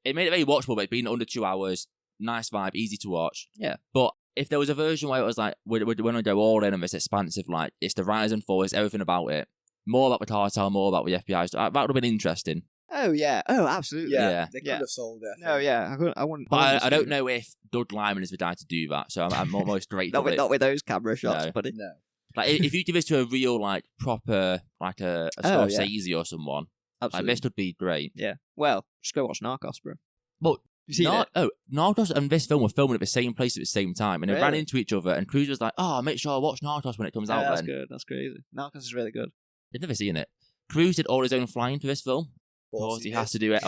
it made it very watchable, but it's been under 2 hours. Nice vibe, easy to watch. Yeah. But if there was a version where it was like, we're going to go all in on this expansive, like, it's the rise and fall, it's everything about it. More about the cartel, more about the FBI stuff. That would have been interesting. Oh, yeah. Oh, absolutely. Yeah. They could Yeah. have sold it. No, yeah. I wouldn't. But I don't know if Doug Lyman is the guy to do that, so I'm almost grateful. Not with those camera shots, No. buddy. No. Like, if you give this to a real, like, proper, like a Oh, yeah. Scorsese or someone, like, Absolutely. this would be great. Yeah. Well, just go watch Narcos, bro. But You seen it? Narcos and this film were filming at the same place at the same time, and they ran Really? into each other. And Cruise was like, "Oh, make sure I watch Narcos when it comes out." Yeah, that's Then good. That's crazy. Narcos is really good. they've never seen it. Cruise did all his own flying for this film. Of course, he has to do it,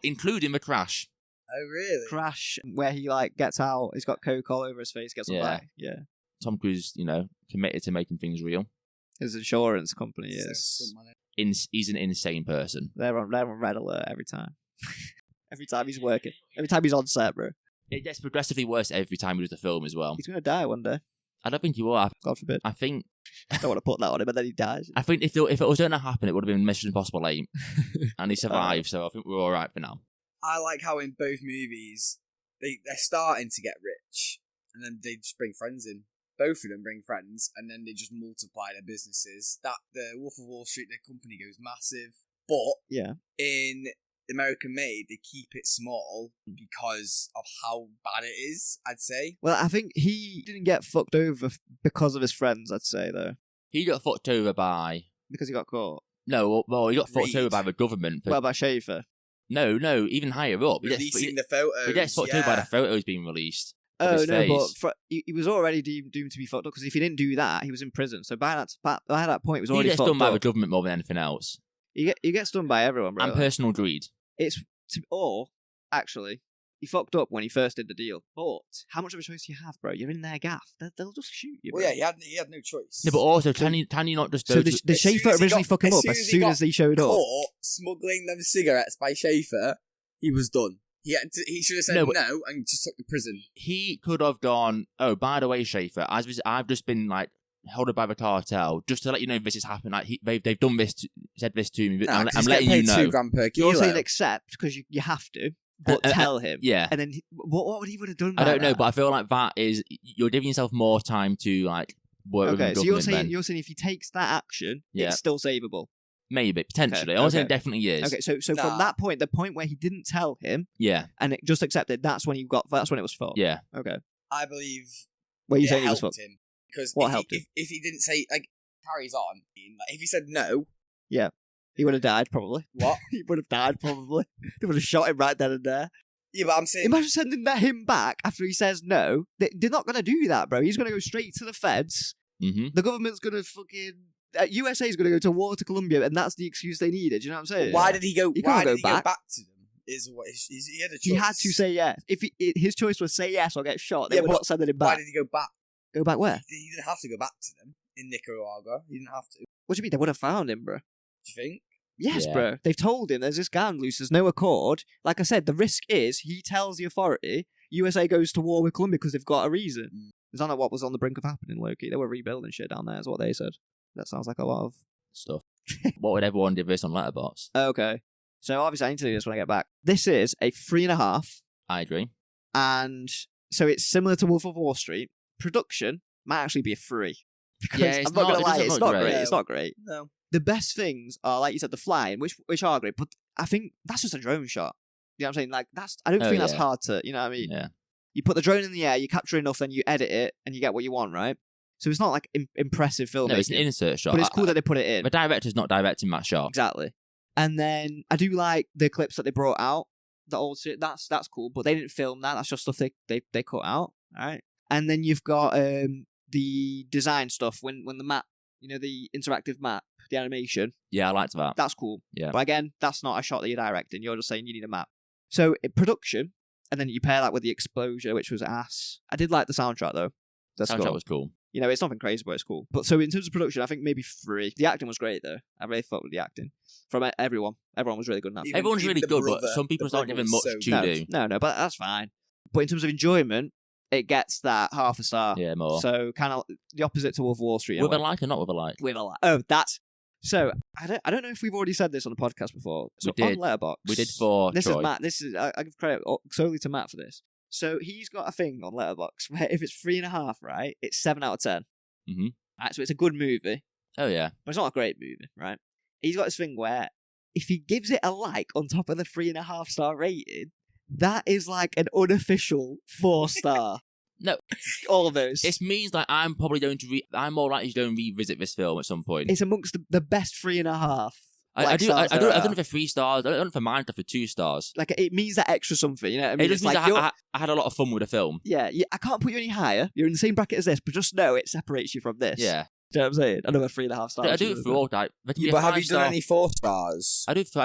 including the crash. Oh, really? Crash, where he gets out, he's got coke all over his face, gets him Yeah. back. Yeah. Tom Cruise, committed to making things real. His insurance company So is. some money. He's an insane person. They're on red alert every time. Every time he's working. Every time he's on set, bro. It gets progressively worse every time he does the film as well. He's going to die one day. I don't think he will. God forbid. I think I don't want to put that on him, but then he dies. if it was going to happen, it would have been Mission Impossible 8, and he survived. So I think we're all right for now. I like how in both movies they're starting to get rich, and then they just bring friends in. Both of them bring friends, and then they just multiply their businesses. That the Wolf of Wall Street, their company goes massive, but Yeah. in American Made, they keep it small because of how bad it is. I'd say. Well, I think he didn't get fucked over because of his friends, I'd say, though. He got fucked over by Because he got caught. no, well, he got fucked Reed. over by the government. For, Well, by Schaefer. no, even higher up. Releasing the photos. He gets fucked over by the photos being released. of Oh, his no, face. but he was already doomed to be fucked up, because if he didn't do that, he was in prison. So by that point, he was He already gets fucked done by the up. government more than anything else, He gets done by everyone, bro. and personal greed. Or, actually, he fucked up when he first did the deal. But how much of a choice do you have, bro? You're in their gaff. They'll just shoot you, bro. Well, yeah, he had no choice. No, but also, can you not just go So to... did As soon Schaefer as he originally got- fuck him as up soon as as he soon got as he showed up? caught smuggling them cigarettes by Schaefer, he was done. He should have said No, no, but- and just took the prison. He could have gone, oh, by the way, Schaefer, I've just been, like, held up by the cartel, just to let you know this has happened. Like, they've done this, said this to me, but Nah, I'm 'cause he's letting getting you paid know. £2 per kilo. You're saying accept because you have to, but tell him. Yeah. And then what would he would have done? I by don't know, that? but I feel like that is, you're giving yourself more time to, like, work with the Okay, so government. you're saying if he takes that action, Yeah. it's still savable. Maybe, potentially. Okay, I'm not saying it okay. definitely is. Okay, so Nah. from that point, the point where he didn't tell him Yeah, and it just accepted, that's when that's when it was fucked. yeah. Okay. I believe Where you it saying he was helped fucked? him. Because What if, helped he, him? if he didn't say, like, carries on, like, if he said no, He would have died probably. what? He would have died probably. They would have shot him right then and there. Yeah, but I'm saying... Imagine sending him back after he says no. They're not going to do that, bro. He's going to go straight to the feds. Mm-hmm. The government's going to fucking... USA is going to go to war to Colombia, and that's the excuse they needed. Do you know what I'm saying? Why did he go? He Why can't did go he back. go back to them? He had a choice. He had to say yes. If his choice was say yes or get shot, they Yeah, were but not sending him Why back. did he go back? Go back where? He didn't have to go back to them in Nicaragua. He didn't have to. What do you mean? They would have found him, bro. Do you think? Yes, Yeah. bro. They've told him there's this guy on loose. There's no accord. Like I said, the risk is he tells the authority USA goes to war with Colombia because they've got a reason. Mm. Is that not what was on the brink of happening, Loki? They were rebuilding shit down there, is what they said. That sounds like a lot of... Stuff. What would everyone give this on Letterboxd? Okay. So obviously I need to do this when I get back. This is a 3.5. I agree. And so it's similar to Wolf of Wall Street. Production might actually be a 3. Because Yeah, it's I'm not not- going it to lie, doesn't it's look not great. great. It's not great. No. The best things are, like you said, the flying, which are great, but I think that's just a drone shot. You know what I'm saying? Like, I don't Oh, think that's yeah. hard to, you know what I mean? Yeah. You put the drone in the air, you capture enough, then you edit it, and you get what you want, right? So it's not like impressive filmmaking. No, it's an insert shot. but it's cool that they put it in. The director's not directing that shot. Exactly. And then I do like the clips that they brought out. The old shit, that's cool, but they didn't film that. That's just stuff they cut out. All right. And then you've got the design stuff when the map, you know, the interactive map, the animation. Yeah, I liked that. That's cool. Yeah. But again, that's not a shot that you're directing. You're just saying you need a map. So production, and then you pair that with the exposure, which was ass. I did like the soundtrack though. The Soundtrack score. was cool. You know, it's nothing crazy, but it's cool. But so in terms of production, I think maybe 3. The acting was great though. I really thought with the acting from everyone. Everyone was really good in that. Even- Everyone's really the good, brother- but some people the aren't brother given was much so to good. do. No, but that's fine. But in terms of enjoyment, it gets that half a star. Yeah, more. So kind of the opposite to Wolf of Wall Street. in With a way. like or not with a like? With a like. Oh, that's so. I don't know if we've already said this on the podcast before. So We did. on Letterboxd, We did for This Troy. is Matt. This is I give credit solely to Matt for this. So he's got a thing on Letterboxd where if it's 3.5, right, it's 7 out of 10. Mhm. Right, so it's a good movie, Oh, yeah. but it's not a great movie, right? He's got this thing where if he gives it a like on top of the 3.5 star rating, that is like an unofficial 4-star. No. Almost. It means like I'm probably going to I'm more likely to go and revisit this film at some point. It's amongst the best 3.5. I do stars I've there done are. it for 3 stars. I've done it for mine for 2 stars. Like it means that extra something, you know what I mean? It just It's means like you're- I had a lot of fun with the film. yeah, I can't put you any higher. You're in the same bracket as this, but just know it separates you from this. Yeah. Do you know what I'm saying? Another 3.5 stars. I do it for all type. Yeah, but have you done any 4 stars? I do it for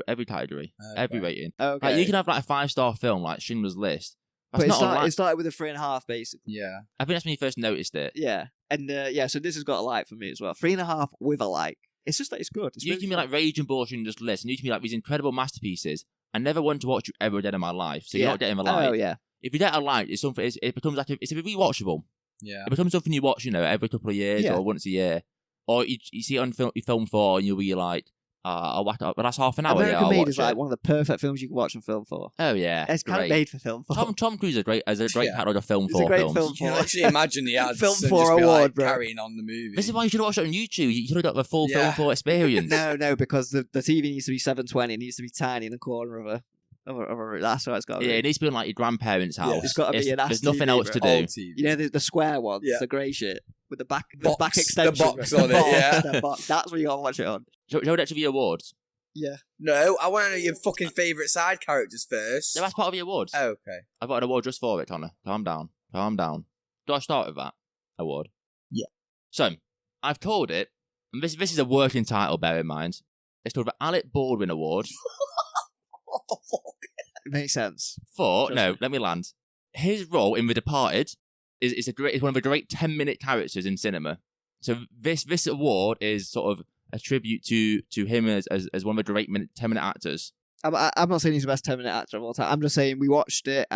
every category, every Okay. rating. Okay. Like you can have like a 5-star film like Schindler's List. That's but not it started with a 3.5, basically. Yeah. I think that's when you first noticed it. Yeah. And so this has got a like for me as well. 3.5 with a like. It's just that it's good. It's You really can be fun. like Rage and Bullshit and just list, and you can be like these incredible masterpieces. I never want to watch you ever again in my life, so you're not getting a like. Oh, yeah. If you get a like, it's something. It becomes like it's a bit rewatchable. Yeah. It becomes something you watch, you know, every couple of years Yeah. or once a year, or you see it on film 4, and you'll be like, I'll watch it. But that's half an hour. American yeah, I'll Made watch is like it. one of the perfect films you can watch on Film 4. Oh yeah, It's kind of great. made for Film 4. Tom Cruise is a great Yeah. catalog of film It's a 4 great films. film. You can actually imagine the ads Film and 4 just be award, like bro. carrying on the movie. This is why you should watch it on YouTube. You should have got the full Yeah. film 4 experience. No, because the TV needs to be 720. It needs to be tiny in the corner of a that's what it's got to Yeah, be. it needs to be in like your grandparents' Yeah. house. It's gotta be an ass There's nothing TV, else to bro. do. Old TV. You know the square ones, Yeah. the grey shit with the back Box, the extension. box bro. on it, box, yeah. the box. That's what you gotta watch it on. Shall we get to the awards? Yeah. No, I want to know your fucking favourite side characters first. Yeah, that's part of the awards. Oh, okay. I've got an award just for it, Connor. Calm down. Do I start with that award? Yeah. So, I've called it, and this is a working title, bear in mind. It's called the Alec Baldwin Award What the fuck? It makes sense. for, Trust no, me. let me land. His role in The Departed is one of the great 10-minute characters in cinema. So this award is sort of a tribute to him as one of the great 10-minute actors. I'm not saying he's the best 10-minute actor of all time. I'm just saying we watched it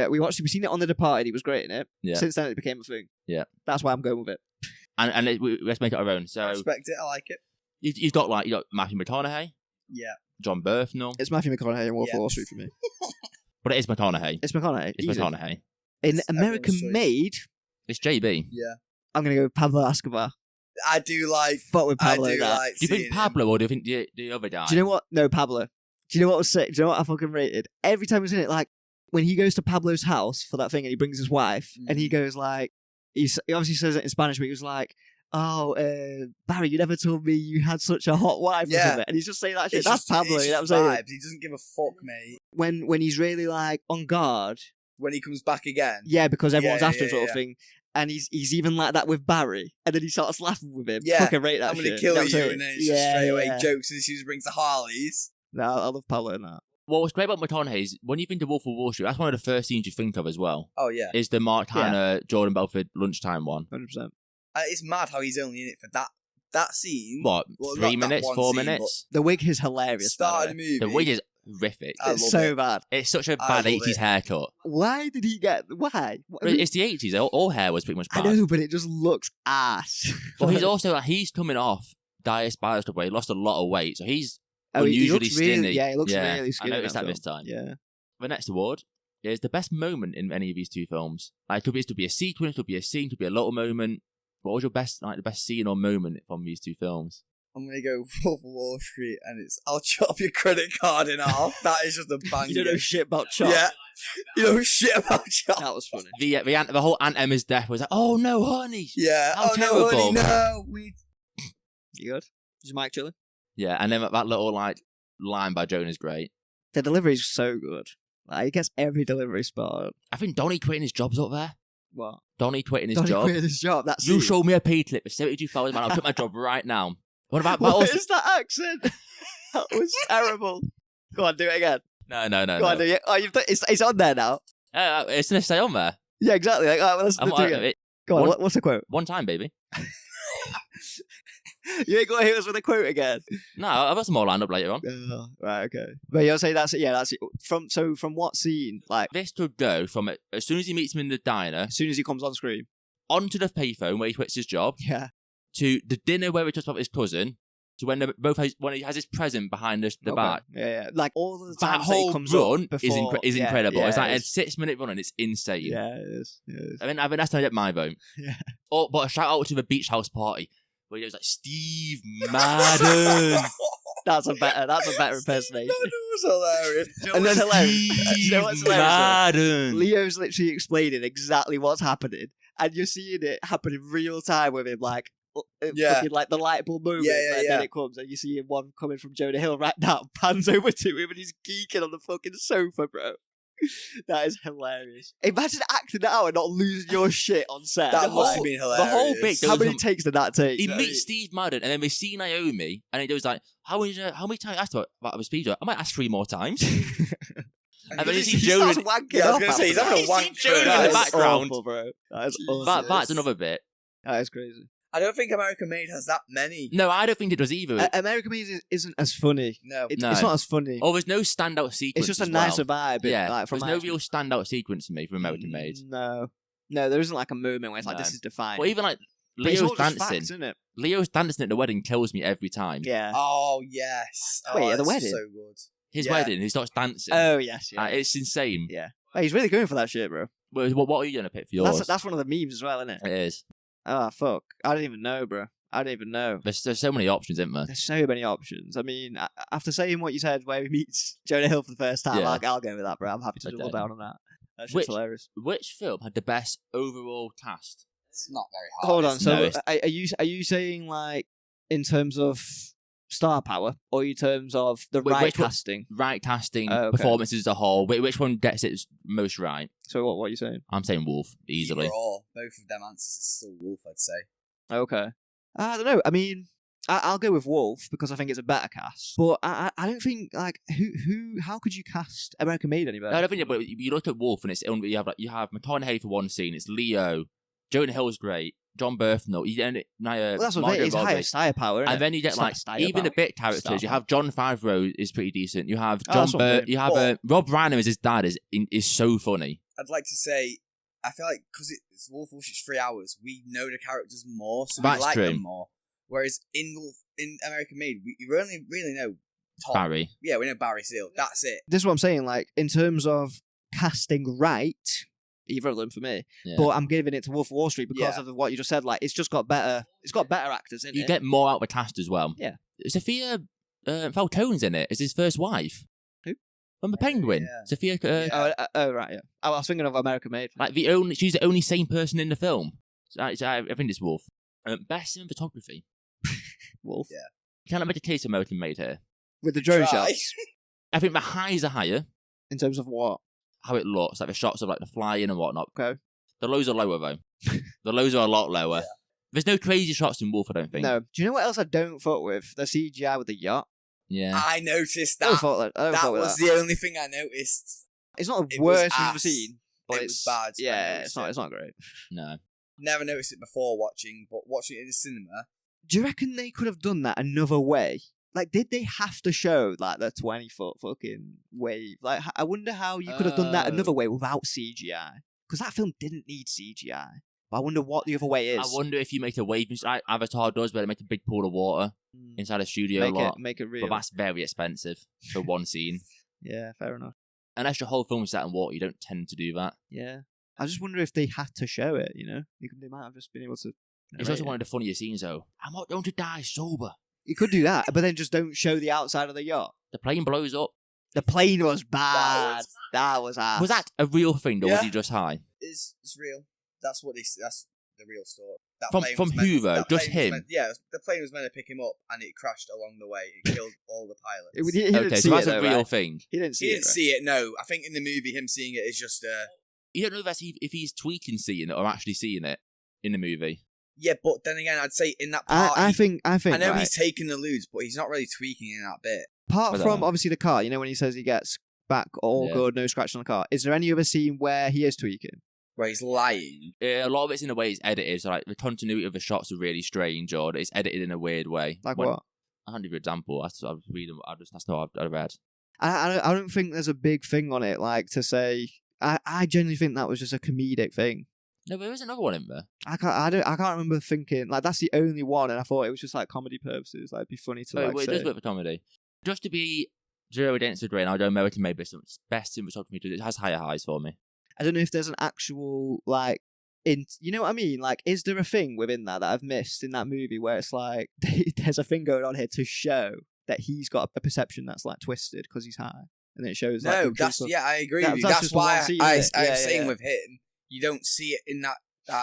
we've seen it on The Departed. He was great in it. Yeah. Since then, it became a thing. Yeah. That's why I'm going with it. And let's make it our own. I So respect it. I like it. you've got Matthew McConaughey, Yeah. John Berthnell, It's Matthew McConaughey and Wolf Yeah. of Wall Street for me. but it is McConaughey. It's McConaughey. It's easy. McConaughey. In It's American everyone's choice. Made, It's JB. Yeah. I'm going to go with Pablo Escobar. I do like. Fuck with I Pablo. do that. like. Do you seeing think him. Pablo or do you think the other guy? Do you know what? No, Pablo. Do you know what was sick? Do you know what I fucking rated? Every time he's in it, like, when he goes to Pablo's house for that thing and he brings his wife, and he goes like, he obviously says it in Spanish, but he was like, oh, Barry, you never told me you had such a hot wife or Yeah. something. And he's just saying that shit. It's That's just- Pablo, it's you know what I'm just saying? vibes. He doesn't give a fuck, mate. When he's really like on guard, When he comes back again. yeah, because everyone's Yeah, after him yeah, sort yeah. of thing. And he's even like that with Barry. And then he starts laughing with him. Yeah, Fucking rate that I'm shit. going to kill know what I'm you, saying? and then it's just straight away yeah. jokes as soon as he brings the Harleys. No, I love Pablo in that. What was great about McConaughey is when you think of Wolf of Wall Street, that's one of the first scenes you think of as well. Oh, yeah. Is the Mark Hanna, Jordan Belfort lunchtime one. 100%. It's mad how he's only in it for that scene. What, Well, 3 not that minutes, one 4 scene, minutes? The wig is hilarious. by Start the of way. the movie. The wig is horrific. I It's love so it. bad. It's such a I bad love 80s it. haircut. Why did he get... Why? But it's the 80s. All hair was pretty much I bad. know, but it just looks ass. Well, he's also he's coming off Dire Spiral stuff where he lost a lot of weight, so he's Oh, he unusually looks really- skinny. yeah, he looks really skinny I in noticed that that this film. time. Yeah. The next award is the best moment in any of these two films. Like, it could be a sequence, could be a scene, could be a little moment. What was your best, the best scene or moment from these two films? I'm going to go Wolf of Wall Street, and it's I'll chop your credit card in half. That is just a bang. You don't know shit about Chop. Yeah. You know shit about Chop. That was funny. The whole Aunt Emma's death was like, oh no, honey. Yeah. How Oh, no, honey, terrible. no. We... You good? Is Mike chilling? Yeah, and then that little line by Jonah's great. The delivery's so good. Like, he gets every delivery spot. I think Donnie quitting his job's up there. What? Donnie quitting his Donnie job. quit his job. That's You it. show me a pay slip for 72,000, man. I'll quit my job right now. What about What also... is that accent? That was terrible. Go on, do it again. No. Go on, do it. Oh, it's on there now. It's gonna stay on there. Yeah, exactly. Like, all right, well, let's do it again. Go on, what's the quote? One time, baby. You ain't gonna hit us with a quote again. No, I've got some more lined up later on. Oh, right, okay. But you'll say that's it. Yeah, that's it. From what scene? Like, This could go from as soon as he meets him in the diner, as soon as he comes on screen. onto the payphone where he quits his job, Yeah. to the dinner where he talks about his cousin, to when when he has his present behind the Okay. back. Yeah. Like all the That times that he whole comes run up before, is yeah, incredible. Yeah, it's like it a is. 6-minute run and it's insane. Yeah, it is. It is. I mean that's how I get my vote. Yeah. Oh, but a shout out to the beach house party where he was like Steve Madden. That's a better impersonation. That was hilarious. And then hilarious. Steve You know what's hilarious? Madden. Leo's literally explaining exactly what's happening, and you're seeing it happen in real time with him, like Yeah. fucking, like the light bulb moment. Yeah, and yeah. then it comes, and you see him one coming from Jonah Hill right now, pans over to him, and he's geeking on the fucking sofa, bro. That is hilarious. Imagine acting that out and not losing your shit on set. That The must whole- have been the hilarious. whole bit How goes many on- takes did that take? He I meets Steve Madden, and then we see Naomi, and he goes like, "How many times asked about a speed? I might ask 3 more times." And then you see he Jonah. starts wanking Yeah, I was off gonna say, he's after having a that. wank Jonah for in the that. That is background. awful, bro. That is Jesus. awful. That's another bit. That is crazy. I don't think American Made has that many. No, I don't think it does either. American Made isn't as funny. No. It's No. not as funny. Oh, there's no standout sequence. It's just a as well. nicer vibe. Yeah, like, from there's no real standout sequence to me from American Made. No, there isn't like a moment where it's like No. this is defined. Well, even like But it's Leo's all just dancing. facts, isn't it? Leo's dancing at the wedding kills me every time. Yeah. Oh, yes. Oh, Wait, at the that's wedding? so good. His Yeah. wedding, he starts dancing. Oh yes, yeah. It's insane. Yeah. Hey, he's really going for that shit, bro. What are you gonna pick for yours? That's one of the memes as well, isn't it? It is. Oh fuck! I don't even know, bro. I don't even know. There's so many options, isn't there? There's so many options. I mean, after saying what you said, where he meets Jonah Hill for the first time, Yeah. I'll go with that, bro. I'm happy to Okay. double down on that. That's Which- just hilarious. Which film had the best overall cast? It's not very hard. Hold on. is it? So, No, it's- are you saying like in terms of star power, or in terms of the Wait, right which one- casting? Right casting, Oh, okay. performances as a whole. Which one gets it most right? So what are you saying? I'm saying Wolf easily. Either or. Both of them answers is still Wolf, I'd say. Okay. I don't know. I mean, I'll go with Wolf because I think it's a better cast. But I don't think like how could you cast American Made any better? I don't think. But you look at Wolf and it's you have McConaughey for one scene. It's Leo, Jonah Hill's great, John Berthnell. Well, that's what Margot it's Robbie. higher star power, isn't And then you get It's not like star even the power. bit characters. Star You power. have John Favreau is pretty decent. You have Oh, John that's what I'm Burt. saying. You have But- Rob Reiner as his dad is so funny. I'd like to say, I feel like because it's Wolf of Wall Street's 3 hours, we know the characters more, so That's we like true. them more. Whereas in American Made, we only really know Tom. Barry. Yeah, we know Barry Seal. That's it. This is what I'm saying. Like in terms of casting right, either of them for me. Yeah. But I'm giving it to Wolf of Wall Street because Yeah. of what you just said. Like it's just got better. It's got better actors in You it. get more out of the cast as well. Yeah. Sophia Falcone's in it. It's his first wife. Who? From the Penguin. Yeah. Sophia. Yeah. Oh right, yeah. I was thinking of American Made. Like she's the only sane person in the film. So I think it's Wolf. Best cinematography. Wolf. Yeah. Can I make a case American made here? With the drone Try. shots. I think the highs are higher. In terms of what? How it looks, like the shots of like the flying and whatnot. Okay. The lows are lower though. The lows are a lot lower. Yeah. There's no crazy shots in Wolf, I don't think. No. Do you know what else I don't fuck with? The CGI with the yacht. Yeah. I noticed I don't that. fuck with that. I don't That fuck with was that. the only thing I noticed. It's not the It was worst thing I've ever ass. seen, but It it's was bad. I Yeah, noticed it's not great. No. Never noticed it before watching, but watching it in the cinema. Do you reckon they could have done that another way? Like, did they have to show like the 20-foot fucking wave? Like, I wonder how you could have done that another way without CGI. Because that film didn't need CGI. But I wonder what the other way is. I wonder if you make a wave, like Avatar does, where they make a big pool of water inside a studio lot. Make it real. But that's very expensive for one scene. Yeah, fair enough. Unless your whole film is set in water, you don't tend to do that. Yeah. I just wonder if they had to show it, you know? They might have just been able to... It's also one of the funnier scenes, though. I'm not going to die sober. You could do that, but then just don't show the outside of the yacht. The plane blows up. The plane was bad. That was ass. Was that a real thing, or was Yeah. he just high? It's real. That's the real story. That From plane was who, though? that Just plane was him? The plane was meant to pick him up, and it crashed along the way. It killed all the pilots. He didn't Okay, see so that's it, a though, real right? thing. He didn't see He it. didn't see it. No, I think in the movie, him seeing it is just. You don't know if he's tweaking seeing it or actually seeing it in the movie. Yeah, but then again, I'd say in that part, I think. I know right, he's taking the ludes, but he's not really tweaking in that bit. apart I don't from know. obviously the car, you know, when he says he gets back all Yeah. good, no scratch on the car. Is there any other scene where he is tweaking? Where he's lying. A lot of it's in a way it's edited, so like the continuity of the shots are really strange, or it's edited in a weird way. Like When- what? I can't give you an example. That's what I was reading. That's not what I've read. I don't think there's a big thing on it, like to say. I genuinely think that was just a comedic thing. No, but there is another one in there. I can't remember thinking like that's the only one, and I thought it was just like comedy purposes. Like it'd be funny to Well, it say. does work for comedy. Just to be zero against the grain, I know American made this best cinematography. It has higher highs for me. I don't know if there's an actual like you know what I mean? Like, is there a thing within that I've missed in that movie where it's like there's a thing going on here to show that he's got a perception that's like twisted because he's high, and then it shows like No, the truth of- I agree That- with you. that's That's just the one why scene, I isn't it? was Yeah, saying yeah. with him, you don't see it in that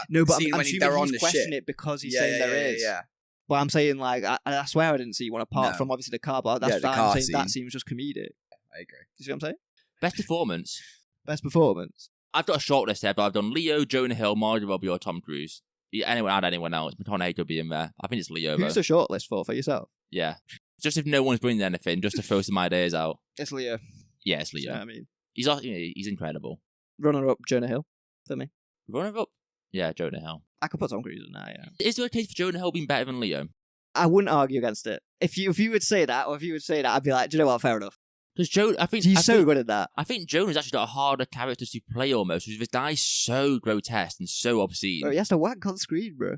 No, but scene I'm when assuming they're on he's the questioning ship. it because he's saying there is. Yeah. But I'm saying like I swear I didn't see one apart No. from obviously the car. But that's Yeah, the fine. car I'm saying that scene. seems just comedic. I agree. You see what I'm saying? Best performance. Best performance. I've got a short list here, but I've done Leo, Jonah Hill, Margot Robbie, or Tom Cruise. Add anyone else. McConaughey could be in there. I think it's Leo. Who's though. the shortlist for yourself? Yeah. Just if no one's bringing anything, just to throw some ideas out. It's Leo. Yeah, it's You know Leo. what I mean, He's incredible. runner up Jonah Hill for me. Runner up? Yeah, Jonah Hill. I could put Tom Cruise in there. Yeah. Is there a case for Jonah Hill being better than Leo? I wouldn't argue against it. If you would say that, or if you would say that, I'd be like, do you know what? Fair enough. Because I think He's so good at that. I think Jonah's actually got a harder character to play almost, because this guy's so grotesque and so obscene. Bro, he has to wank on screen, bro.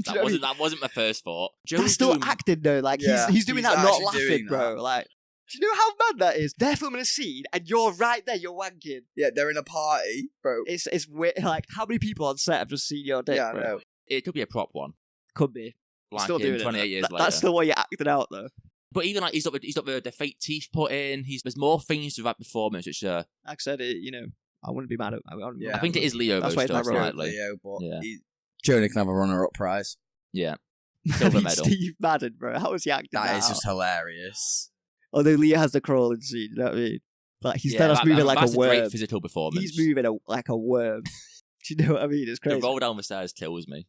Do you know what I mean? That wasn't my first thought. That's Jonah's still doing- acting though. Like Yeah, he's doing he's that, not actually laughing, doing bro. that. Like, do you know how bad that is? They're filming a scene and you're right there. You're wanking. Yeah, they're in a party, bro. It's weird. Like, how many people on set have just seen your dick? Yeah, I bro? know. It could be a prop one. Could be. Like Still doing in 28 it. years later. That's still what you're acting out though. But even like he's got the fake teeth put in. There's more things to that performance, which Like I said, I wouldn't be mad at. Yeah. I think it is Leo. That's though, why it's my still role. slightly. Leo, but Yeah. Jonah can have a runner-up prize. Yeah, silver medal. Steve Madden, bro. How was he acting That is out? just hilarious. Although Leo has the crawling scene, you know what I mean? Like he's Yeah, moving like that's a worm. great physical performance. He's moving like a worm. Do you know what I mean? It's The crazy. roll down the stairs kills me.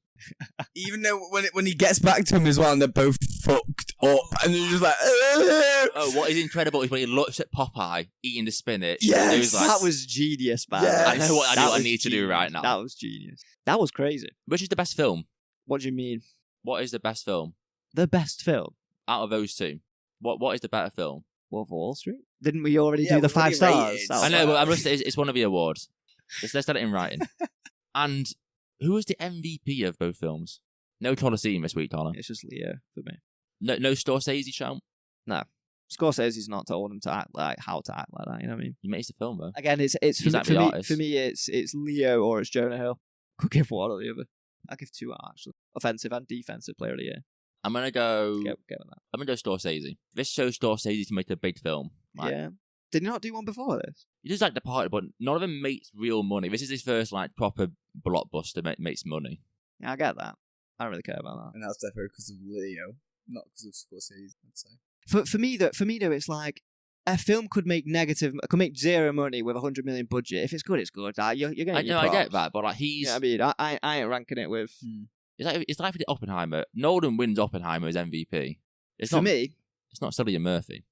Even though when he gets back to him as well, and they're both fucked up, and they're just like, Oh, what is incredible is when he looks at Popeye eating the spinach. Yes! and he's like, That was genius, man. Yes. I know what That I was need to do genius. right now. That was genius. That was crazy. Which is the best film? What do you mean? What is the best film The best film? out of those two? What is the better film? Wolf of Wall Street? Didn't we already Yeah, do the we've already 5 stars? rated. That was I know, like- but I'm just, it's one of the awards. Let's get it in writing. And who was the MVP of both films? No Colosseum this week, Tyler. It's just Leo for me. No Scorsese shout. Scorsese's not told him to act like how to act like that. You know what I mean? He makes the film though. Again, it's He's for, like the me. artist. For me, it's Leo or it's Jonah Hill. Could give one or the other. I give 2 out actually. Offensive and defensive player of the year. I'm gonna go. Get with that. I'm gonna go Scorsese. This shows Scorsese to make a big film. Like, Yeah. Did he not do one before this? He does like The Party, but none of them makes real money. This is his first like proper blockbuster makes money. Yeah, I get that. I don't really care about that. And that's definitely because of Leo, not because of Scorsese, I'd say. For me though, it's like a film could make zero money with $100 million budget. If it's good, it's good. You're gonna. I get that, but like he's. Yeah, I mean, I ain't ranking it with. It's like if the Oppenheimer. Nolan wins Oppenheimer as MVP. For me, it's not Cillian Murphy.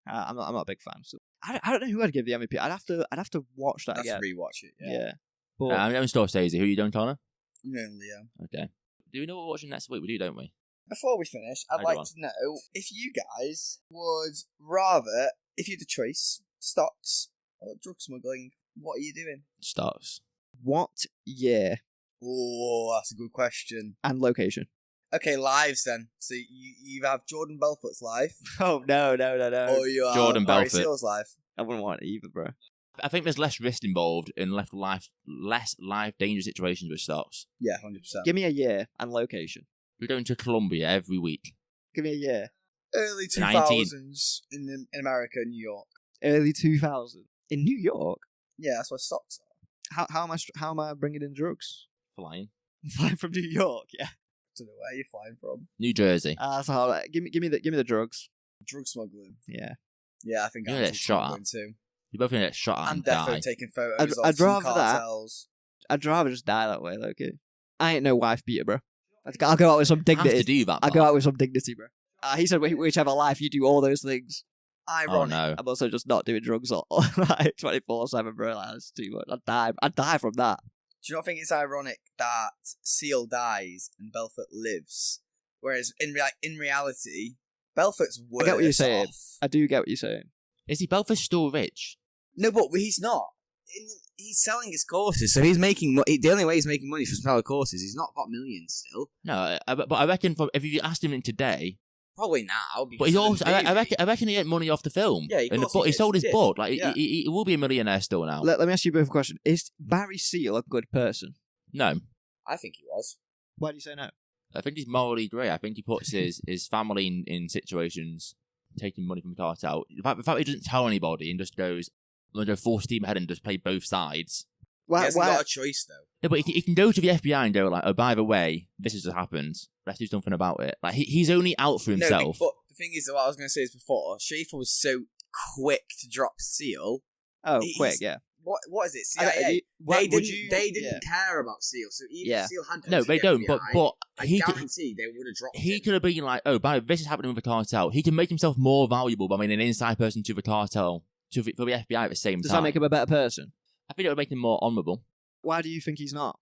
I'm not a big fan. So I don't know who I'd give the MVP. I'd have to watch that again. I'd have to rewatch it. Yeah. But I'm Scorsese. Who are you doing, Connor? I'm going Leo. Okay. Do we know what we're watching next week? We do, don't we? Before we finish, I'd like to know if you guys would rather, if you had a choice, stocks or drug smuggling, what are you doing? Stocks. What year Oh, that's a good question. and location? Okay, lives then. So you have Jordan Belfort's life, Oh no. or you have Jordan Barry Belfort. Seal's life. I wouldn't want it either, bro. I think there's less risk involved in less life dangerous situations with stocks. Yeah, 100%. Give me a year and location. We're going to Colombia every week. Give me a year. Early 19. 2000s in America, New York. Early 2000 in New York. Yeah, that's where stocks are. How am I bringing in drugs? Flying. I'm flying from New York. Yeah. Don't know where you're flying from. New Jersey. So give me the drugs. Drug smuggling. Yeah. Yeah, I think You're I'm gonna drug get shot smuggling at. too. You're both going to get shot at I'm and definitely die. taking photos of I'd some rather that. cartels. I'd rather just die that way, okay? I ain't no wife beater, bro. I'll go out with some You have to dignity. do that. I'll go out with some dignity, bro. He said, whichever life you do all those things. Oh Ironic. no. I'm also just not doing drugs all like 24/7, bro. Like, that's too much. I'd die from that. Do you not think it's ironic that Seal dies and Belfort lives, whereas in reality, Belfort's worse I get what you're saying. off. I do get what you're saying. Is he Belfast still rich? No, but he's not. He's selling his courses, so he's making. The only way he's making money from selling courses, he's not got millions still. No, but I reckon if you asked him in Probably now. but he's also I reckon he get money off the film. Yeah, and he sold his book. Like Yeah. he will be a millionaire still now. Let me ask you both a question. Is Barry Seal a good person? No, I think he was. Why do you say no? I think he's morally grey. I think he puts his family in situations taking money from the cartel. The fact he doesn't tell anybody and just goes, I'm gonna go full steam ahead and just play both sides. He Why? hasn't got a choice though. No, but he can go to the FBI and go like, oh, by the way, this has happened. Let's do something about it. Like he's only out for himself. No, but the thing is, what I was going to say is before, Schaefer was so quick to drop Seal. Oh, He's- quick, yeah. What is it? CIA. They They didn't care about Seal, so even Yeah. if Seal had No, to they the don't. FBI, But I he guarantee they would have dropped he him. could have been like, oh, by this is happening with the cartel. He can make himself more valuable by being an inside person to the cartel for the FBI at the same Does time. that make him a better person? I think it would make him more honourable. Why do you think he's not?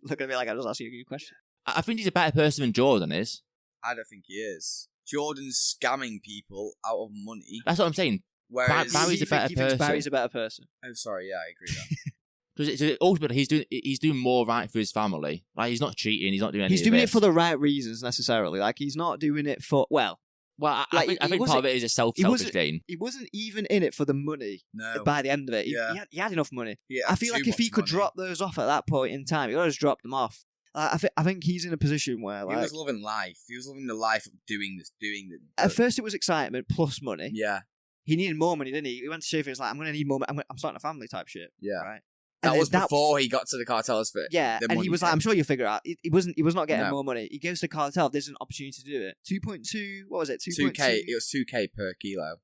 Look at me like I just asked you a good question. I think he's a better person than Jordan is. I don't think he is. Jordan's scamming people out of money, That's what I'm saying. whereas Barry's a better Do you think person. Barry's a better person? Oh, sorry, yeah, I agree with that. Because ultimately he's doing more right for his family. Like he's not cheating. He's not doing anything. He's doing it for the right reasons necessarily. Like he's not doing it for Well, I Like, think he part wasn't- of it is a selfish gain. he wasn't even in it for the money. No. By the end of it, Yeah. he had enough money. He had I feel too like if he much could money. drop those off at that point in time, he would have just dropped them off. I think he's in a position where He like was loving life. He was living the life of doing the. at first it was excitement plus money. Yeah, He needed more money, didn't he? He went to Schaefer. He's like, I'm going to need more. I'm starting a family type shit. yeah. Right. That And was then before he got to the cartels for Yeah, the and he money was like, thing. I'm sure you'll figure it out. He was not getting No. more money. He goes to cartel. There's an opportunity to do it. 2.2. What was it? 2K. It was 2K per kilo.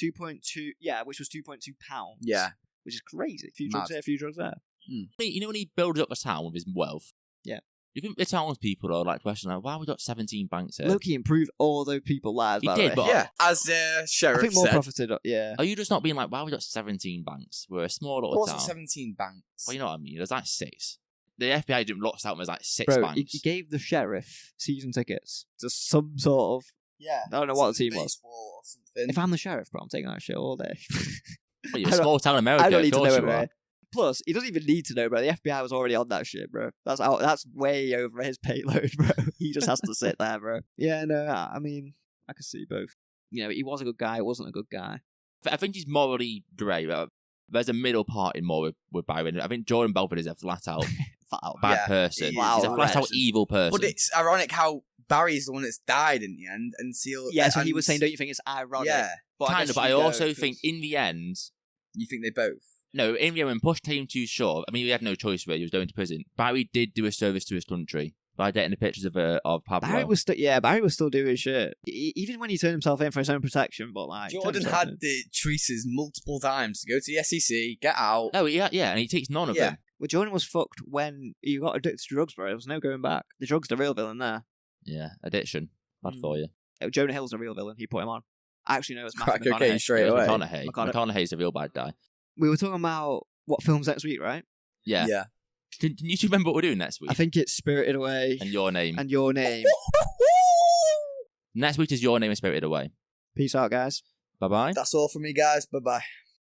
2.2. Yeah, which was 2.2 pounds. Yeah. which is crazy. A few Mad. drugs here, a few drugs there. You know when he builds up a town with his wealth? Yeah. You think the townspeople are like questioning like, why have we got 17 banks here? Loki improved all those people's lives. He by did, the but- way. Yeah, as the I sheriff think more said. profited. Yeah. Are you just not being like, why have we got 17 banks? We're a small little What's town. it, 17 banks? Well, you know what I mean. There's like 6. The FBI didn't lock out. There's like 6 Bro, banks. he gave the sheriff season tickets to some sort of. Yeah. I don't know what the team was. baseball or something. If I'm the sheriff, bro, I'm taking that shit all day. Well, you're I a don't- small town America. I don't of need to course know you it, are. bro. Plus, he doesn't even need to know, bro. The FBI was already on that shit, bro. That's way over his payload, bro. He just has to sit there, bro. Yeah, no, I mean, I can see both. You know, he was a good guy, wasn't a good guy. I think he's morally grey. There's a middle part in more with Byron. I think Jordan Belfort is a flat out Flat out. bad Yeah, person. he He's is a a flat out person. evil person. But it's ironic how Barry's the one that's died in the end, and Seal. Yeah, so he and- was saying, don't you think it's ironic? Yeah, but kind guess of, but I you also don't, think 'cause- in the end, you think they both? no, in the end, when push came too short, I mean, he had no choice really. He was going to prison. Barry did do a service to his country by dating the pictures of Pablo. Barry was still doing shit. Even when he turned himself in for his own protection, but like Jordan had the choices multiple times to go to the SEC, get out. Oh, yeah, and he takes none of them. Well, Jordan was fucked when he got addicted to drugs, bro. There was no going back. The drug's the real villain there. Yeah, addiction. Bad for you. Jonah Hill's the real villain. He put him on. I actually know it's Crack Matthew cocaine McConaughey. straight away. McConaughey's the real bad guy. We were talking about what films next week, right? Yeah. Can you two remember what we're doing next week? I think it's Spirited Away. And Your Name. And Your Name. Next week is Your Name and Spirited Away. Peace out, guys. Bye-bye. That's all from me, guys. Bye-bye.